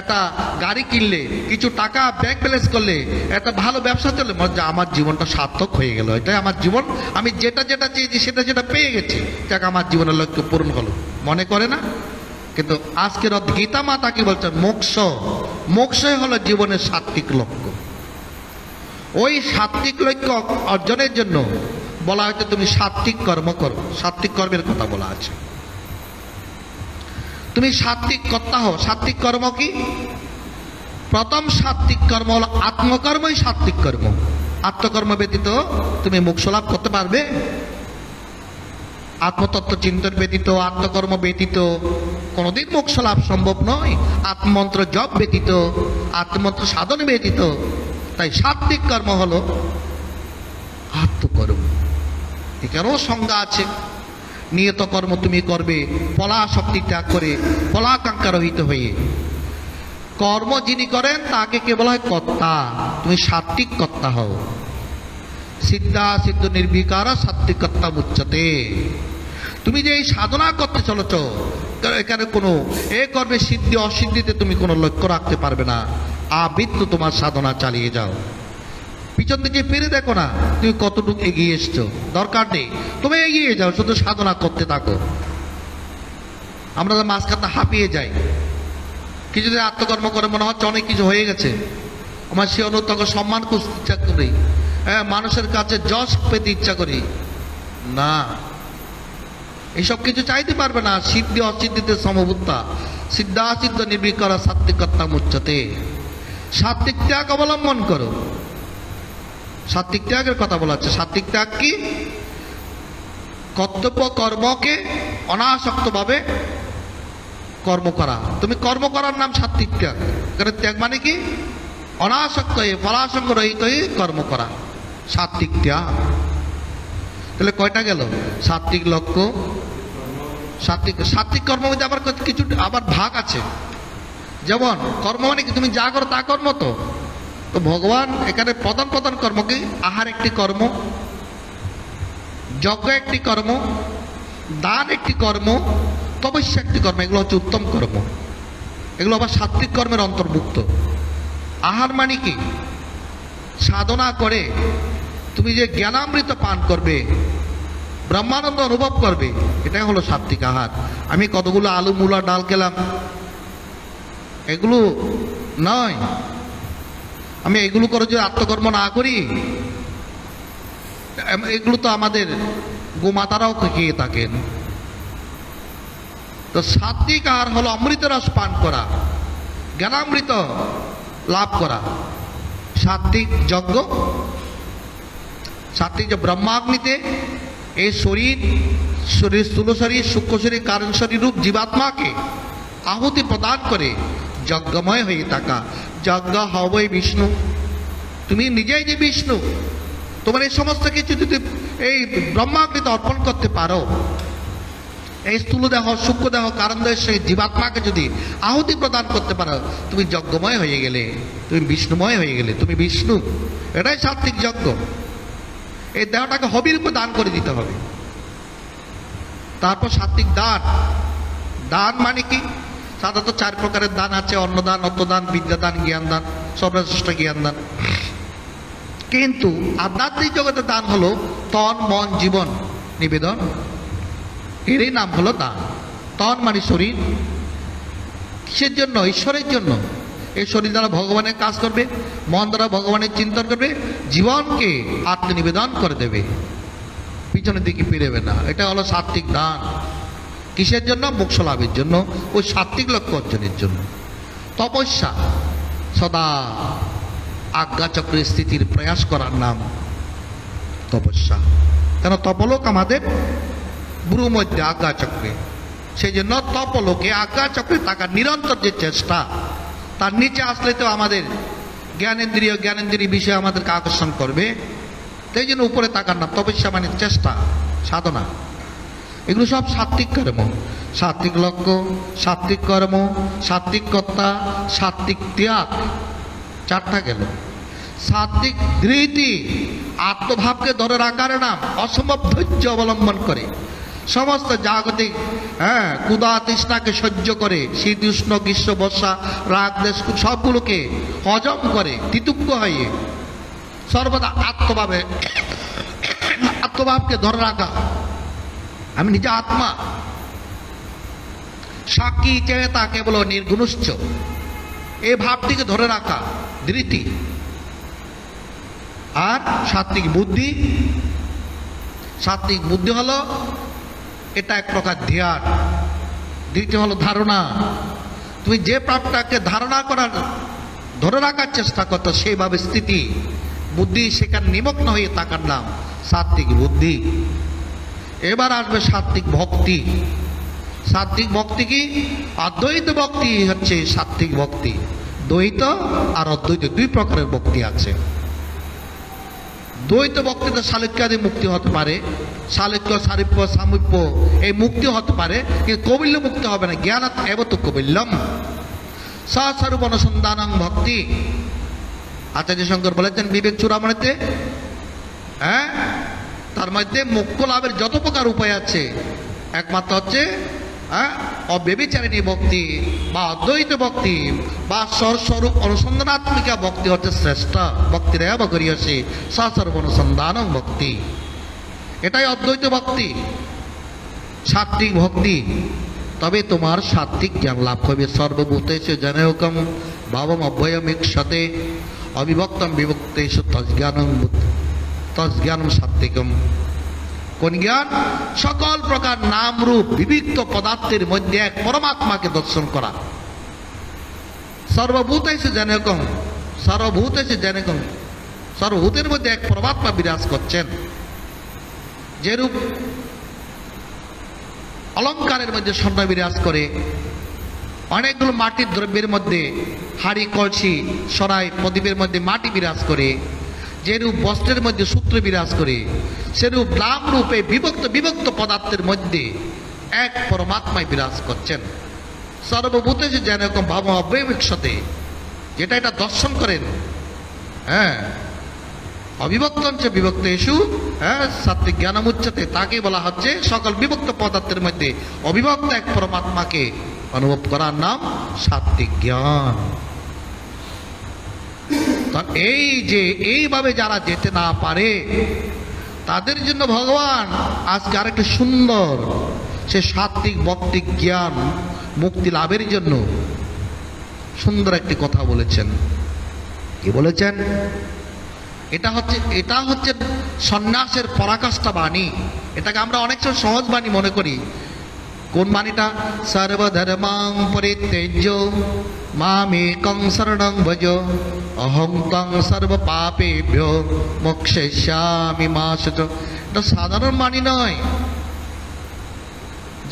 একটা গাড়ি কিনলে, কিছু টাকা ব্যাংক ব্যালেন্স করলে, একটা ভালো ব্যবসা চললে মনে হয় আমার জীবনটা সার্থক হয়ে গেল, এটাই আমার জীবন, আমি যেটা যেটা চেয়েছি সেটা যেটা পেয়ে গেছি, যাক আমার জীবনের লক্ষ্য পূরণ হলো, মনে করে না? কিন্তু আজকের গীতা মাতা কি বলছেন? মোক্ষ। মোক্ষই হলো জীবনের সাত্ত্বিক লক্ষ্য। ওই সাত্ত্বিক লক্ষ্য অর্জনের জন্য বলা হয়তো তুমি সাত্ত্বিক কর্ম করো। সাত্ত্বিক কর্মের কথা বলা আছে। তুমি সাত্ত্বিক কর্তা হও। সাত্ত্বিক কর্ম কি? প্রথম সাত্ত্বিক কর্ম হলো আত্মকর্মই সাত্ত্বিক কর্ম। আত্মকর্ম ব্যতীত তুমি মোক্ষ লাভ করতে পারবে? আত্মতত্ত্ব চিন্তন ব্যতীত, আত্মকর্ম ব্যতীত কোনোদিন মোক্ষ লাভ সম্ভব নয়। আত্মমন্ত্র জপ ব্যতীত, আত্মমন্ত্র সাধন ব্যতীত। তাই সাত্ত্বিক কর্ম হলো আত্মকর্ম। এখানেও সংজ্ঞা আছে। নিয়ত কর্ম তুমি করবে ফলাসক্তি ত্যাগ করে, ফলাকাঙ্ক্ষা রহিত হয়ে। কর্ম যিনি করেন তাকে কে বলা হয়? কর্তা। তুমি সাত্ত্বিক কর্তা হও। সিদ্ধা সিদ্ধ নির্বিকার সাত্ত্বিক কর্তা মুচ্যতে। তুমি যে এই সাধনা করতে চলেছ, এখানে কোনো এ কর্মে সিদ্ধি অসিদ্ধিতে তুমি কোনো লক্ষ্য রাখতে পারবে না। আবৃত্ত তোমার সাধনা চালিয়ে যাও। পিছন দিকে ফিরে দেখো না তুমি কতটুকু এগিয়ে এসছো, দরকার নেই। তুমি এগিয়ে যাও, শুধু সাধনা করতে থাকো। আমরা তো মাঝখানে হাঁপিয়ে যাই। কিছুদিন আত্মকর্ম করে মনে হচ্ছে অনেক কিছু হয়ে গেছে, আমার সে অনুতক সম্মান করতে ইচ্ছা করি, মানুষের কাছে যশ পেতে ইচ্ছা করি না। এইসব কিছু চাইতে পারবে না। সিদ্ধি অসিদ্ধিতে সমবুদ্ধা, সিদ্ধাসিদ্ধ নির্বিকার সাত্ত্বিকতা মুচ্যতে। সাত্ত্বিক ত্যাগ অবলম্বন করো। সাত্ত্বিক ত্যাগের কথা বলা হচ্ছে। সাত্ত্বিক ত্যাগ কি? কর্তব্য কর্মকে অনাসক্তভাবে কর্ম করা। তুমি কর্ম করার নাম সাত্ত্বিক ত্যাগ। এখানে ত্যাগ মানে কি? অনাসক্ত হয়ে, ফলাসঙ্গ রহিত হয়ে কর্ম করা, সাত্ত্বিক ত্যাগ। তাহলে কয়টা গেল? সাত্ত্বিক লক্ষ্য, সাত্ত্বিক কর্ম মধ্যে আবার কিছু আবার ভাগ আছে। যেমন কর্ম মানে কি? তুমি যা করো তা কর্ম। তো ভগবান এখানে প্রধান প্রধান কর্ম কি? আহার একটি কর্ম, যজ্ঞ একটি কর্ম, দান একটি কর্ম, তপস্যা একটি কর্ম। এগুলো হচ্ছে উত্তম কর্ম। এগুলো আবার সাত্ত্বিক কর্মের অন্তর্ভুক্ত। আহার মানে কি? সাধনা করে তুমি যে জ্ঞানামৃত পান করবে, ব্রহ্মানন্দ অনুভব করবে, এটাই হলো সাত্ত্বিক আহার। আমি কতগুলো আলু মূলা ডাল খেলাম, এগুলো নয়। আমি এগুলো করে যদি আত্মকর্ম না করি, এগুলো তো আমাদের গোমাতারাও খেয়ে থাকেন। তো সাত্ত্বিক আহার হলো অমৃত রস পান করা, জ্ঞানামৃত লাভ করা। সাত্ত্বিক যজ্ঞ, সাত্ত্বিক যে ব্রহ্মাগ্নিতে এই শরীর স্থূল শরীর, সূক্ষ্ম শরীর, কারণ শরীর রূপ জীবাত্মাকে আহুতি প্রদান করে যজ্ঞময় হয়ে থাকা। যজ্ঞ হবই বিষ্ণু। তুমি নিজেই যে বিষ্ণু, তোমার এই সমস্ত কিছু যদি এই ব্রহ্মাগ্নিতে অর্পণ করতে পারো, এই স্থূল দেহ, সূক্ষ্ম দেহ, কারণ দেহের সেই জীবাত্মাকে যদি আহুতি প্রদান করতে পারো, তুমি যজ্ঞময় হয়ে গেলে, তুমি বিষ্ণুময় হয়ে গেলে, তুমি বিষ্ণু। এটাই সাত্ত্বিক যজ্ঞ। এই দেহটাকে হবির উপর দান করে দিতে হবে। তারপর সাত্ত্বিক দান। দান মানে কি? সাধারণত 4 প্রকারের দান আছে: অন্নদান, অর্থদান, বিদ্যাদান, জ্ঞান দান, সর্বশ্রেষ্ঠ জ্ঞান দান। কিন্তু আধ্যাত্মিক জগতের দান হলো তন, মন, জীবন নিবেদন। এরই নাম হলো দান। তন মানে শরীর। কিসের জন্য? ঈশ্বরের জন্য। এই শরীর দ্বারা ভগবানের কাজ করবে, মন দ্বারা ভগবানের চিন্তন করবে, জীবনকে আত্মনিবেদন করে দেবে, পিছনের দিকে ফিরেবে না। এটা হলো সাত্ত্বিক দান। কিসের জন্য? মোক্ষ লাভের জন্য, ওই সাত্ত্বিক লক্ষ্য অর্জনের জন্য। তপস্যা, সদা আজ্ঞাচক্রে স্থিতির প্রয়াস করার নাম তপস্যা। কেন? তপলোক আমাদের ভ্রু মধ্যে আজ্ঞাচক্রে, সেই জন্য তপলোকে আজ্ঞাচক্রে থাকার নিরন্তর যে চেষ্টা, তার নিচে আসলে তো আমাদের জ্ঞানেন্দ্রিয় বিষয়ে আমাদেরকে আকর্ষণ করবে। সেই জন্য উপরে থাকার নাম তপস্যা, মানে চেষ্টা, সাধনা। এগুলো সব সাত্ত্বিক কর্ম। সাত্ত্বিক লক্ষ্য, সাত্ত্বিক কর্ম, সাত্ত্বিক কর্তা, সাত্ত্বিক ত্যাগ, 4টা গেল। সাত্ত্বিক ধৃতি, আত্মভাবকে ধরে রাখার নাম। অসম্ভব ধৈর্য অবলম্বন করে সমস্ত জাগতিক ক্ষুধা তৃষ্ণাকে সহ্য করে, শীত উষ্ণ গ্রীষ্ম বর্ষা রাগ দেশ সবগুলোকে হজম করে তিতুক্য হয়ে সর্বদা আত্মভাবকে ধরে রাখা। আমি নিজে আত্মা, সাক্ষী চেতা কেবল নির্গুণশ্চ, এই ভাবটিকে ধরে রাখা ধৃতি। আর সাত্ত্বিক বুদ্ধি। সাত্ত্বিক বুদ্ধি হলো, এটা এক প্রকার ধ্যান। দ্বিতীয় হলো ধারণা। তুমি যে প্রাপ্তটাকে ধারণা করার, ধরে রাখার চেষ্টা করতো, সেইভাবে স্থিতি বুদ্ধি সেখানে নিমগ্ন হয়ে থাকার নাম সাত্ত্বিক বুদ্ধি। এবার আসবে সাত্ত্বিক ভক্তি। সাত্ত্বিক ভক্তি কি? অদ্বৈত ভক্তি হচ্ছে সাত্ত্বিক ভক্তি। দ্বৈত আর অদ্বৈত 2 প্রকারের ভক্তি আছে। দ্বৈত ভক্তিতে সালোক্যাদি মুক্তি হতে পারে, সালোক্য, সারূপ্য, সামীপ্য এই মুক্তি হতে পারে, কিন্তু কৌবিল্য মুক্তি হবে না। জ্ঞানাৎ এবত কৌবিল্যম স্বস্বরূপ অনুসন্ধানং ভক্তি। আচার্য শঙ্কর বলেছেন বিবেক চূড়ামণিতে, তার মধ্যে মোক্ষ লাভের যত প্রকার উপায় আছে, একমাত্র হচ্ছে অব্যভিচারিণী ভক্তি বা অদ্বৈত ভক্তি বা স্বস্বরূপ অনুসন্ধানাত্মিকা ভক্তি হচ্ছে শ্রেষ্ঠ। ভক্তিরেব করিয়সি স্বস্বরূপ অনুসন্ধান ভক্তি, এটাই অদ্বৈত ভক্তি, সাত্ত্বিক ভক্তি। তবে তোমার সাত্ত্বিক জ্ঞান লাভ হবে। সর্বভূতেষু জনৈকম ভাবম অভয়মিক্ষতে অবিভক্তম বিভক্তেষু তজ্জ্ঞানম সাত্ত্বিকম। কোন জ্ঞান? সকল প্রকার নাম রূপ বিবিক্ত পদার্থের মধ্যে এক পরমাত্মাকে দর্শন করা। সর্বভূতেষু জনৈকম, সর্বভূতেষু জনৈকম, সর্বভূতের মধ্যে এক পরমাত্মা বিরাজ করছেন। যেরূপ অলঙ্কারের মধ্যে স্বর্ণ বিরাজ করে, অনেকগুলো মাটির দ্রব্যের মধ্যে হাড়ি, কলসি, সরাই, প্রদীপের মধ্যে মাটি বিরাজ করে, যেরূপ বস্ত্রের মধ্যে সূত্র বিরাজ করে, সেরূপ নাম রূপে বিভক্ত পদার্থের মধ্যে এক পরমাত্মায় বিরাজ করছেন। সর্বভূতেষু যেরকম ভাব অব্যভিক্ষতে, যেটা এটা দর্শন করেন। অবিভক্তঞ্চ বিভক্তেষু সাত্ত্বিক জ্ঞানমুচ্যতে, তাকে বলা হচ্ছে সকল বিভক্ত পদার্থের মধ্যে অবিভক্ত এক পরমাত্মাকে অনুভব করার নাম সাত্ত্বিক জ্ঞান। এই যে এইভাবে যারা যেতে না পারে, তাদের জন্য ভগবান আজকে আরেকটা সুন্দর, সে সাত্ত্বিক ভক্তি জ্ঞান মুক্তি লাভের জন্য সুন্দর একটি কথা বলেছেন। কি বলেছেন? এটা হচ্ছে সন্ন্যাসের পরাকাষ্ঠা বাণী। এটাকে আমরা অনেক সময় সহজ বাণী মনে করি। কোন বাণীটা? সর্বধর্মাং পরিত্যজ্য মামেকং শরণং ভজ অহং ত্বং সর্ব পাপেভ্যো মোক্ষয়িষ্যামি মা শুচ। এটা সাধারণ বাণী নয়।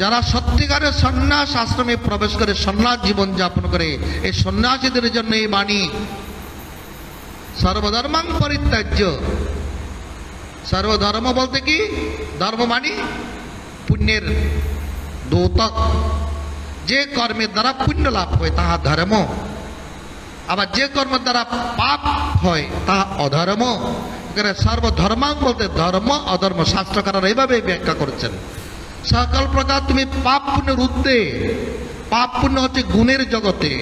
যারা সত্যিকারের সন্ন্যাস আশ্রমে প্রবেশ করে সন্ন্যাস জীবন যাপন করে, এই সন্ন্যাসীদের জন্য এই বাণী। সর্বধর্মাং পরিত্যাজ্য, সর্বধর্ম বলতে কি? ধর্ম মানে পুণ্যের দ্যোতক। যে কর্মের দ্বারা পুণ্য লাভ হয় তাহা ধর্ম, আবার যে কর্মের দ্বারা পাপ হয় তাহা অধর্ম। এখানে সর্বধর্মাং বলতে ধর্ম অধর্ম শাস্ত্রকাররা এইভাবে ব্যাখ্যা করেছেন। সকল প্রকার তুমি পাপ পুণ্যের ঊর্ধ্বে, পাপ পুণ্য হচ্ছে গুণের জগতে,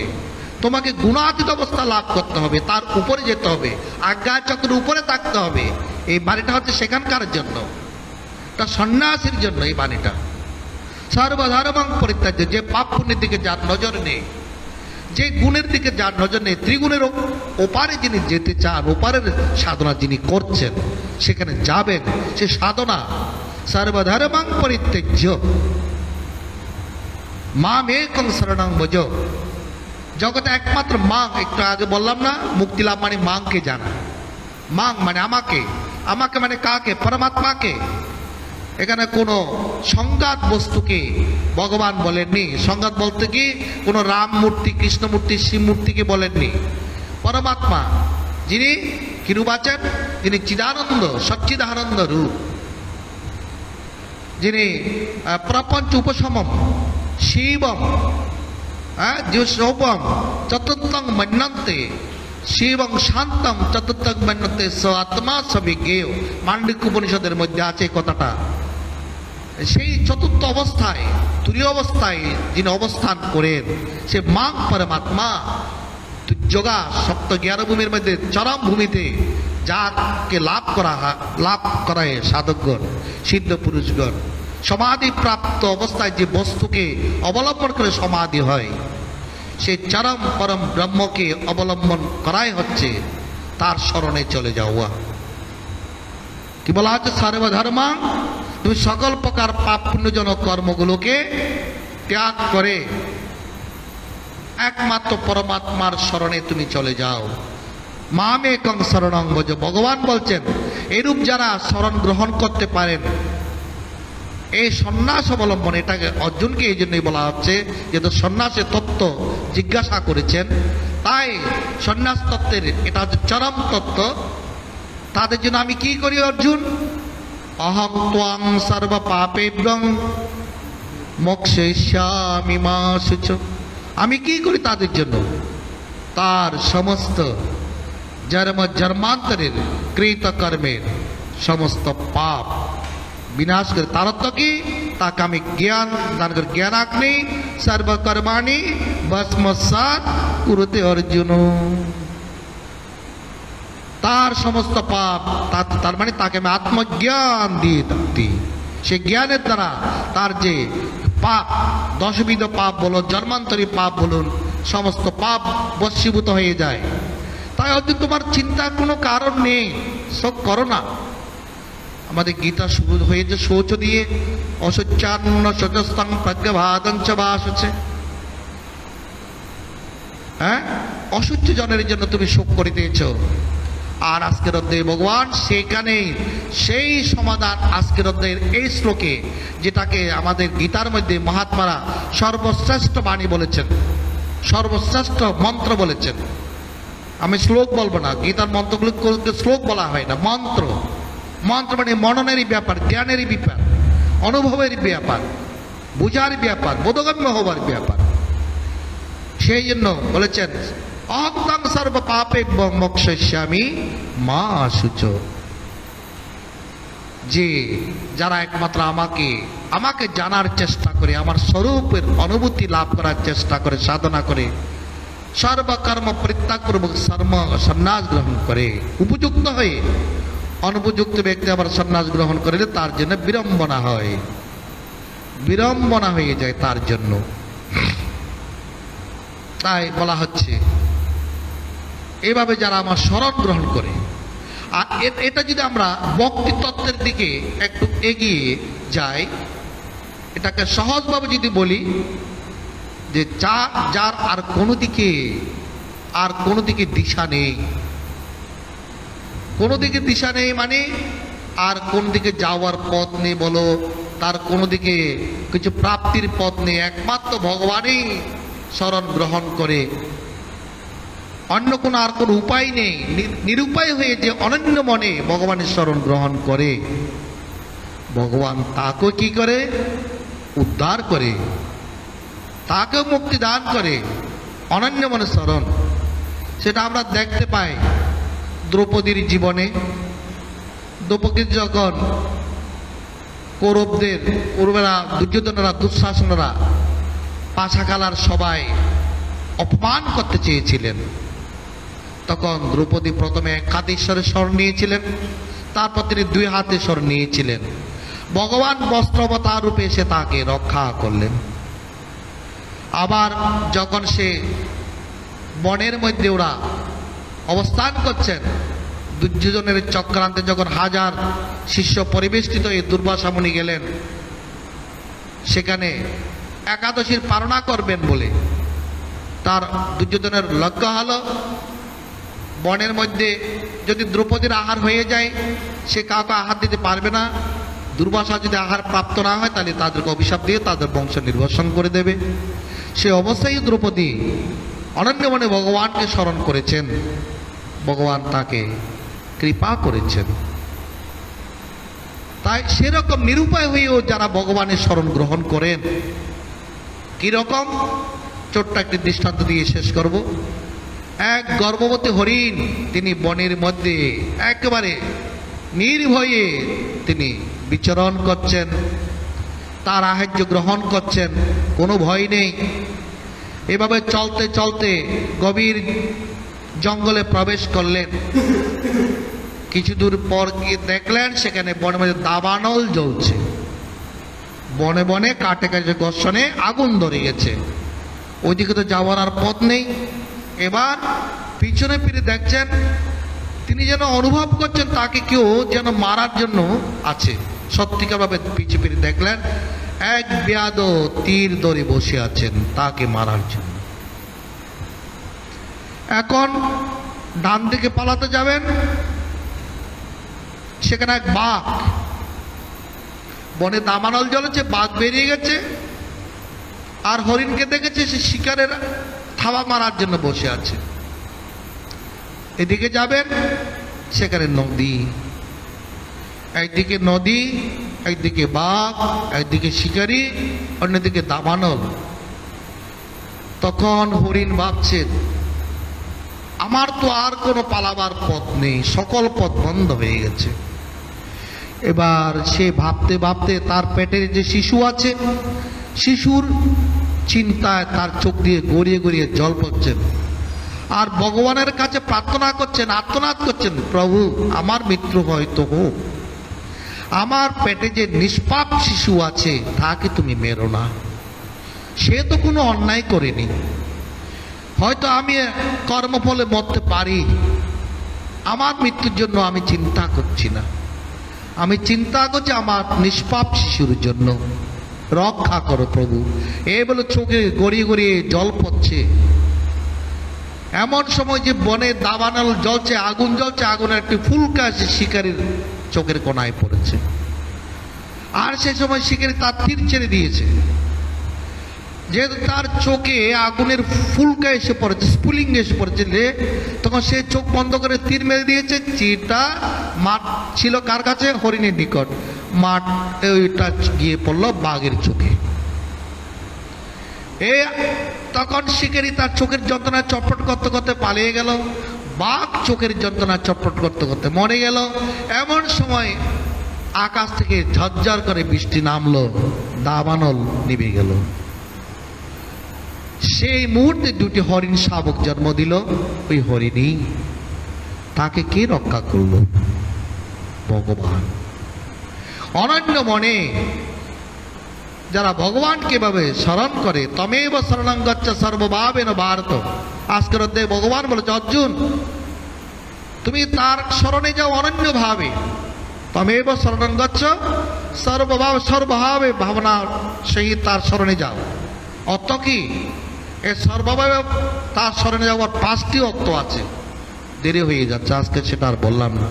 তোমাকে গুণাতীত অবস্থা লাভ করতে হবে, তার উপরে যেতে হবে, আজ্ঞা চক্রের উপরে থাকতে হবে। এই বাণীটা হচ্ছে সেখানকার জন্য, তা সন্ন্যাসীর জন্য এই বাণীটা। সর্বধর্মাং পরিত্যাজ্য, যে পাপ পুণ্যের দিকে যার নজর নেই, যে গুণের দিকে যার নজর নেই, ত্রিগুণের ওপারে যিনি যেতে চান, ওপারের সাধনা যিনি করছেন, সেখানে যাবেন, সে সাধনা। সর্বধর্মাং পরিত্যাজ্য মাম একং শরণং ভজ। জগতে একমাত্র মাং, একটু আগে বললাম না, মুক্তি লাভ মানে মাংকে জানা। মাং মানে আমাকে, আমাকে মানে কাকে? পরমাত্মাকে। এখানে কোনো সংঘাত বস্তুকে ভগবান বলেননি। সংঘাত বলতে কি কোনো রাম মূর্তি, কৃষ্ণ মূর্তি, শিব মূর্তিকে বলেননি। পরমাত্মা যিনি কিরূপ আছেন? যিনি চিদানন্দ, সচ্চিদানন্দ রূপ, যিনি প্রপঞ্চ উপশমম শিবম, সৌপম চতুর্থং মন্যন্তে, শিবং শান্তম চতুর্থং মন্যন্তে স আত্মা সবিজ্ঞেয়। মান্ডলিক উপনিষদের মধ্যে আছে কথাটা। সেই চতুর্থ অবস্থায়, তুরীয় অবস্থায় যিনি অবস্থান করেন, সে মাং পরমাত্মা। যোগা সপ্ত জ্ঞানভূমির মধ্যে চরম ভূমিতে যাকে লাভ করায় সাধকগণ, সিদ্ধ পুরুষগণ, সমাধি প্রাপ্ত অবস্থায় যে বস্তুকে অবলম্বন করে সমাধি হয়, সেই চরম পরম ব্রহ্মকে অবলম্বন করাই হচ্ছে তার শরণে চলে যাওয়া। কি বলা হচ্ছে? সর্বধর্মা, তুমি সকল প্রকার পাপ পুণ্যজনক কর্মগুলোকে ত্যাগ করে একমাত্র পরমাত্মার শরণে তুমি চলে যাও। মাম একং শরণং ভজ। ভগবান বলছেন এরূপ যারা শরণ গ্রহণ করতে পারেন, এই সন্ন্যাস অবলম্বন, এটাকে অর্জুনকে এই জন্যই বলা হচ্ছে যেহেতু সন্ন্যাসের তত্ত্ব জিজ্ঞাসা করেছেন, তাই সন্ন্যাস তত্ত্বের এটা হচ্ছে চরম তত্ত্ব। তাদের জন্য আমি কি করি অর্জুন? অহং ত্বং সর্ব পাপেভ্যং মোক্ষয়িষ্যামি মা শুচ। আমি কি করি তাদের জন্য? তার সমস্ত জন্মান্তরের কৃত কর্মের সমস্ত পাপ বিনাশ করে। তার অর্থ কি? তাকে আমি জ্ঞান দান করি। জ্ঞানাগ্নি সর্বকর্মাণি ভস্মসাৎ কুরুতে অর্জুন। তার সমস্ত পাপ, তার মানে তাকে আমি আত্মজ্ঞান দিয়ে দিই। সে জ্ঞানের দ্বারা তার যে পাপ, দশবিধ পাপ বলুন, জন্মান্তরী পাপ বলুন, সমস্ত পাপ বশীভূত হয়ে যায়। তাই অর্জুন তোমার চিন্তার কোনো কারণ নেই, শোক করো না। আমাদের গীতা শুরু হয়েছে শৌচ দিয়ে, অশোচান্ন শোচস্তং প্রজ্ঞাভাদঞ্চ ভাসছে। হ্যাঁ, অসহ্য জনের জন্য তুমি শোক করিতেছ। আর আজকের অধ্যায়ে ভগবান সেখানে সেই সমাধান আজকের অধ্যায়ের এই শ্লোকে, যেটাকে আমাদের গীতার মধ্যে মহাত্মারা সর্বশ্রেষ্ঠ বাণী বলেছেন, সর্বশ্রেষ্ঠ মন্ত্র বলেছেন। আমি শ্লোক বলবো না, গীতার মন্ত্রগুলোকে শ্লোক বলা হয় না, মন্ত্র। মন্ত্র মানে মননেরই ব্যাপার, জ্ঞানেরই ব্যাপার, অনুভবের ব্যাপার, বুঝার ব্যাপার, বোধগম্য হবার ব্যাপার। সেই জন্য বলেছেন অহং সর্ব পাপেভ্যং মোক্ষয়িষ্যামি মা শুচ। যে যারা একমাত্র আমাকে জানার চেষ্টা করে, আমার স্বরূপের অনুভূতি লাভ করার চেষ্টা করে, সাধনা করে, সর্বকর্ম পরিত্যাগ পূর্বক সন্ন্যাস গ্রহণ করে, উপযুক্ত হয়ে। অনুপযুক্ত ব্যক্তি আবার সন্ন্যাস গ্রহণ করলে তার জন্য বিড়ম্বনা হয়, বিড়ম্বনা হয়ে যায় তার জন্য। তাই বলা হচ্ছে এইভাবে যারা আমার শরণ গ্রহণ করে। আর এটা যদি আমরা ভক্তি তত্ত্বের দিকে একটু এগিয়ে যাই, এটাকে সহজভাবে যদি বলি যে যার আর কোনো দিকে দিশা নেই, কোনো দিকে দিশা নেই মানে আর কোন দিকে যাওয়ার পথ নেই বলো, তার কোনো দিকে কিছু প্রাপ্তির পথ নেই, একমাত্র ভগবানই শরণ গ্রহণ করে অন্য কোনো আর কোনো উপায় নেই, নিরুপায় হয়ে যে অনন্য মনে ভগবানের শরণ গ্রহণ করে, ভগবান তাকে কি করে? উদ্ধার করে, তাকে মুক্তি দান করে। অনন্য মনে শরণ, সেটা আমরা দেখতে পাই দ্রৌপদীর জীবনে। দ্রৌপদী যখন কৌরবদের, কৌরবেরা, দুর্যোধনেরা, দুঃশাসনেরা, পাশাখালার সবাই অপমান করতে চেয়েছিলেন, তখন দ্রৌপদী প্রথমে একাধীশ্বরের শরণ নিয়েছিলেন, তারপর তিনি 2 হাতে শরণ নিয়েছিলেন। ভগবান বস্ত্রাবতার রূপে এসে তাকে রক্ষা করলেন। আবার যখন সে বনের মধ্যে ওরা অবস্থান করছেন, দুর্যোধনের চক্রান্তে যখন 1000 শিষ্য পরিবেষ্টিত হয়ে দুর্বাসা মুনি গেলেন সেখানে একাদশীর পালনা করবেন বলে, তার দুর্যোধনের লক্ষ্য হলো বনের মধ্যে যদি দ্রৌপদীর আহার হয়ে যায়, সে কাউকে আহার দিতে পারবে না। দুর্বাসা যদি আহার প্রাপ্ত না হয় তাহলে তাদেরকে অভিশাপ দিয়ে তাদের বংশ নির্বাসন করে দেবে। সে অবস্থায় দ্রৌপদী অনন্য মনে ভগবানকে স্মরণ করেছেন, ভগবান তাকে কৃপা করেছেন। তাই সেরকম নিরুপায় হয়েও যারা ভগবানের শরণ গ্রহণ করেন, কিরকম? ছোট্ট একটি দৃষ্টান্ত দিয়ে শেষ করব। এক গর্ভবতী হরিণ, তিনি বনের মধ্যে একেবারে নির্ভয়ে তিনি বিচরণ করছেন, তার আহার্য গ্রহণ করছেন, কোনো ভয় নেই। এভাবে চলতে চলতে গভীর জঙ্গলে প্রবেশ করলেন। কিছু দূর পর গিয়ে দেখলেন সেখানে বনের মধ্যে দাবানল জ্বলছে, বনে বনে কাটে কাটে ঘর্ষণে আগুন ধরে গেছে। ওইদিকে তো যাওয়ার আর পথ নেই। এবার পিছনে ফিরে দেখছেন, তিনি যেন অনুভব করছেন তাকে কেউ যেন মারার জন্য আছে। সত্যিকারভাবে পিছু ফিরে দেখলেন এক ব্যাধ তীর ধরে বসে আছেন তাকে মারার জন্য। এখন ডান দিকে পালাতে যাবেন, সেখানে এক বাঘ, বনে দাবানল জ্বলেছে, বাঘ বেরিয়ে গেছে আর হরিণকে দেখেছে সে শিকারের থাবা মারার জন্য বসে আছে। এদিকে যাবেন, সেখানে নদী, একদিকে নদী, একদিকে বাঘ, একদিকে শিকারী, অন্যদিকে দাবানল। তখন হরিণ ভাবছেন, আমার তো আর কোনো পালাবার পথ নেই, সকল পথ বন্ধ হয়ে গেছে। এবার সে ভাবতে ভাবতে তার পেটের যে শিশু আছে, শিশুর চিন্তায় তার চোখ দিয়ে গড়িয়ে গড়িয়ে জল পড়ছেন আর ভগবানের কাছে প্রার্থনা করছেন, আর্তনাদ করছেন, প্রভু আমার মৃত্যু হয়তো হোক, আমার পেটে যে নিষ্পাপ শিশু আছে তাকে তুমি মেরো না, সে তো কোনো অন্যায় করেনি, হয়তো আমি কর্মফলে মরতে পারি, আমার মৃত্যুর জন্য আমি চিন্তা করছি না, আমি চিন্তা করছি আমার নিষ্পাপ শিশুর জন্য, রক্ষা করো প্রভু। এই বলে চোখে গড়িয়ে গড়িয়ে জল পড়ছে। এমন সময় যে বনে দাবানল জ্বলছে, আগুন জ্বলছে, আগুনের একটি ফুলকা এসে শিকারীর চোখের কোনায় পড়েছে। আর সে সময় শিকারী তার তীর ছেড়ে দিয়েছে, যেহেতু তার চোখে আগুনের ফুলকা এসে পড়েছে, স্ফুলিঙ্গ এসে পড়েছে, তখন সে চোখ বন্ধ করে তীর মেরে দিয়েছে। তীরটা মাঠ ছিল কার কাছে? হরিণের নিকট। মাঠ ওইটা গিয়ে পড়লো বাঘের চোখে। তখন শিকারী তার চোখের যন্ত্রণা চটপট করতে করতে পালিয়ে গেল, বাঘ চোখের যন্ত্রণা চটপট করতে করতে মরে গেল। এমন সময় আকাশ থেকে ঝরঝর করে বৃষ্টি নামলো, দাবানল নিভে গেল। সেই মুহূর্তে দুটি হরিণ শাবক জন্ম দিল। ওই হরিণী, তাকে কে রক্ষা করলো? ভগবান। অনন্য মনে যারা ভগবানকে ভাবে স্মরণ করে, তমেব শরণং গচ্ছ সর্বভাবেন ভারত। আজকের অধ্যায়ে ভগবান বলেছে, অর্জুন তুমি তার স্মরণে যাও অনন্য ভাবে। তমেব শরণং গচ্ছ সর্বভাব, সর্বভাবে ভাবনা সহিত তার স্মরণে যাও। অর্থ কি? এই সর্বভাবে তার স্মরণে যাওয়ার 5টি অর্থ আছে। দেরি হয়ে যাচ্ছে, আজকে সেটা আর বললাম না,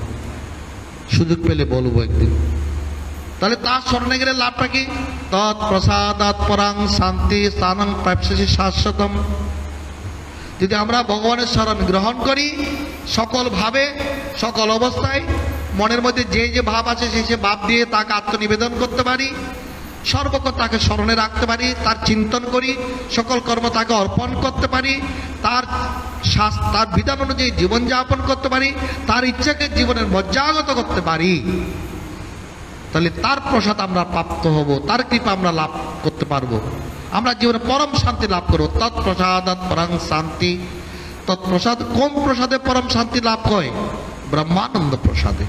সুযোগ পেলে বলবো একদিন। তাহলে তার স্মরণে গেলে লাভটা কি? তৎপ্রসাদাৎ পরাং শান্তি স্থানং প্রাপ্স্যসি শাশ্বতম। যদি আমরা ভগবানের শরণ গ্রহণ করি, সকল ভাবে সকল অবস্থায় মনের মধ্যে যে যে ভাব আছে সে ভাব দিয়ে তাকে আত্মনিবেদন করতে পারি, সর্বক্ষণ তাকে স্মরণে রাখতে পারি, তার চিন্তন করি, সকল কর্ম তাকে অর্পণ করতে পারি, তার বিধান অনুযায়ী জীবনযাপন করতে পারি, তার ইচ্ছাকে জীবনের মজ্জাগত করতে পারি, তাহলে তার প্রসাদ আমরা প্রাপ্ত হব, তার কৃপা আমরা লাভ করতে পারবো, আমরা জীবনে পরম শান্তি লাভ করবো। তৎপ্রসাদাৎ পরং শান্তি। তৎপ্রসাদ, কোন প্রসাদে পরম শান্তি লাভ হয়? ব্রহ্মানন্দ প্রসাদে।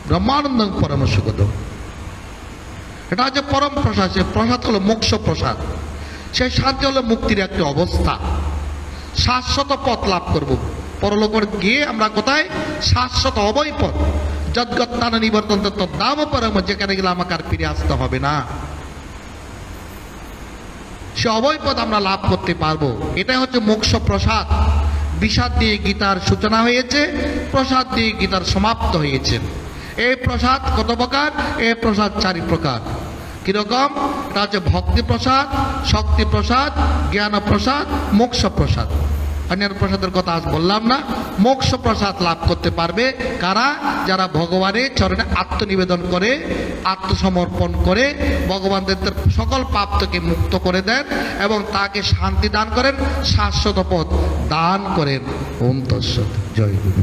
ব্রহ্মানন্দ পরম সুখদ, এটা হচ্ছে পরম প্রসাদ। সে প্রসাদ হলো মোক্ষ প্রসাদ, সেই শান্তি হলো মুক্তির একটি অবস্থা। শাশ্বত পথ লাভ করব পরলোকের গিয়ে আমরা কোথায়? শাশ্বত অবয় পথ। যদ্গত্তান নিবর্তন তদ্দাম পরম, যেখানে গেলে আমাকে আর ফিরে আসতে হবে না, সে অবয় পথ আমরা লাভ করতে পারবো। এটাই হচ্ছে মোক্ষ প্রসাদ। বিষাদ দিয়ে গীতার সূচনা হয়েছে, প্রসাদ দিয়ে গীতার সমাপ্ত হয়েছে। এই প্রসাদ কত প্রকার? এই প্রসাদ 4 প্রকার। কিরকম? এটা হচ্ছে ভক্তি প্রসাদ, শক্তি প্রসাদ, জ্ঞান প্রসাদ, মোক্ষ প্রসাদ। অন্যান্য প্রসাদের কথা আজ বললাম না। মোক্ষ প্রসাদ লাভ করতে পারবে কারা? যারা ভগবানের চরণে আত্মনিবেদন করে, আত্মসমর্পণ করে, ভগবানদের সকল পাপ থেকে মুক্ত করে দেন এবং তাকে শান্তি দান করেন, শাশ্বত পথ দান করেন। ওম তৎসৎ। জয় গুরু।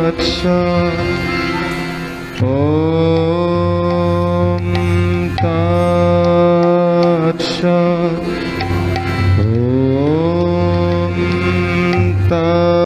তৎসৎ।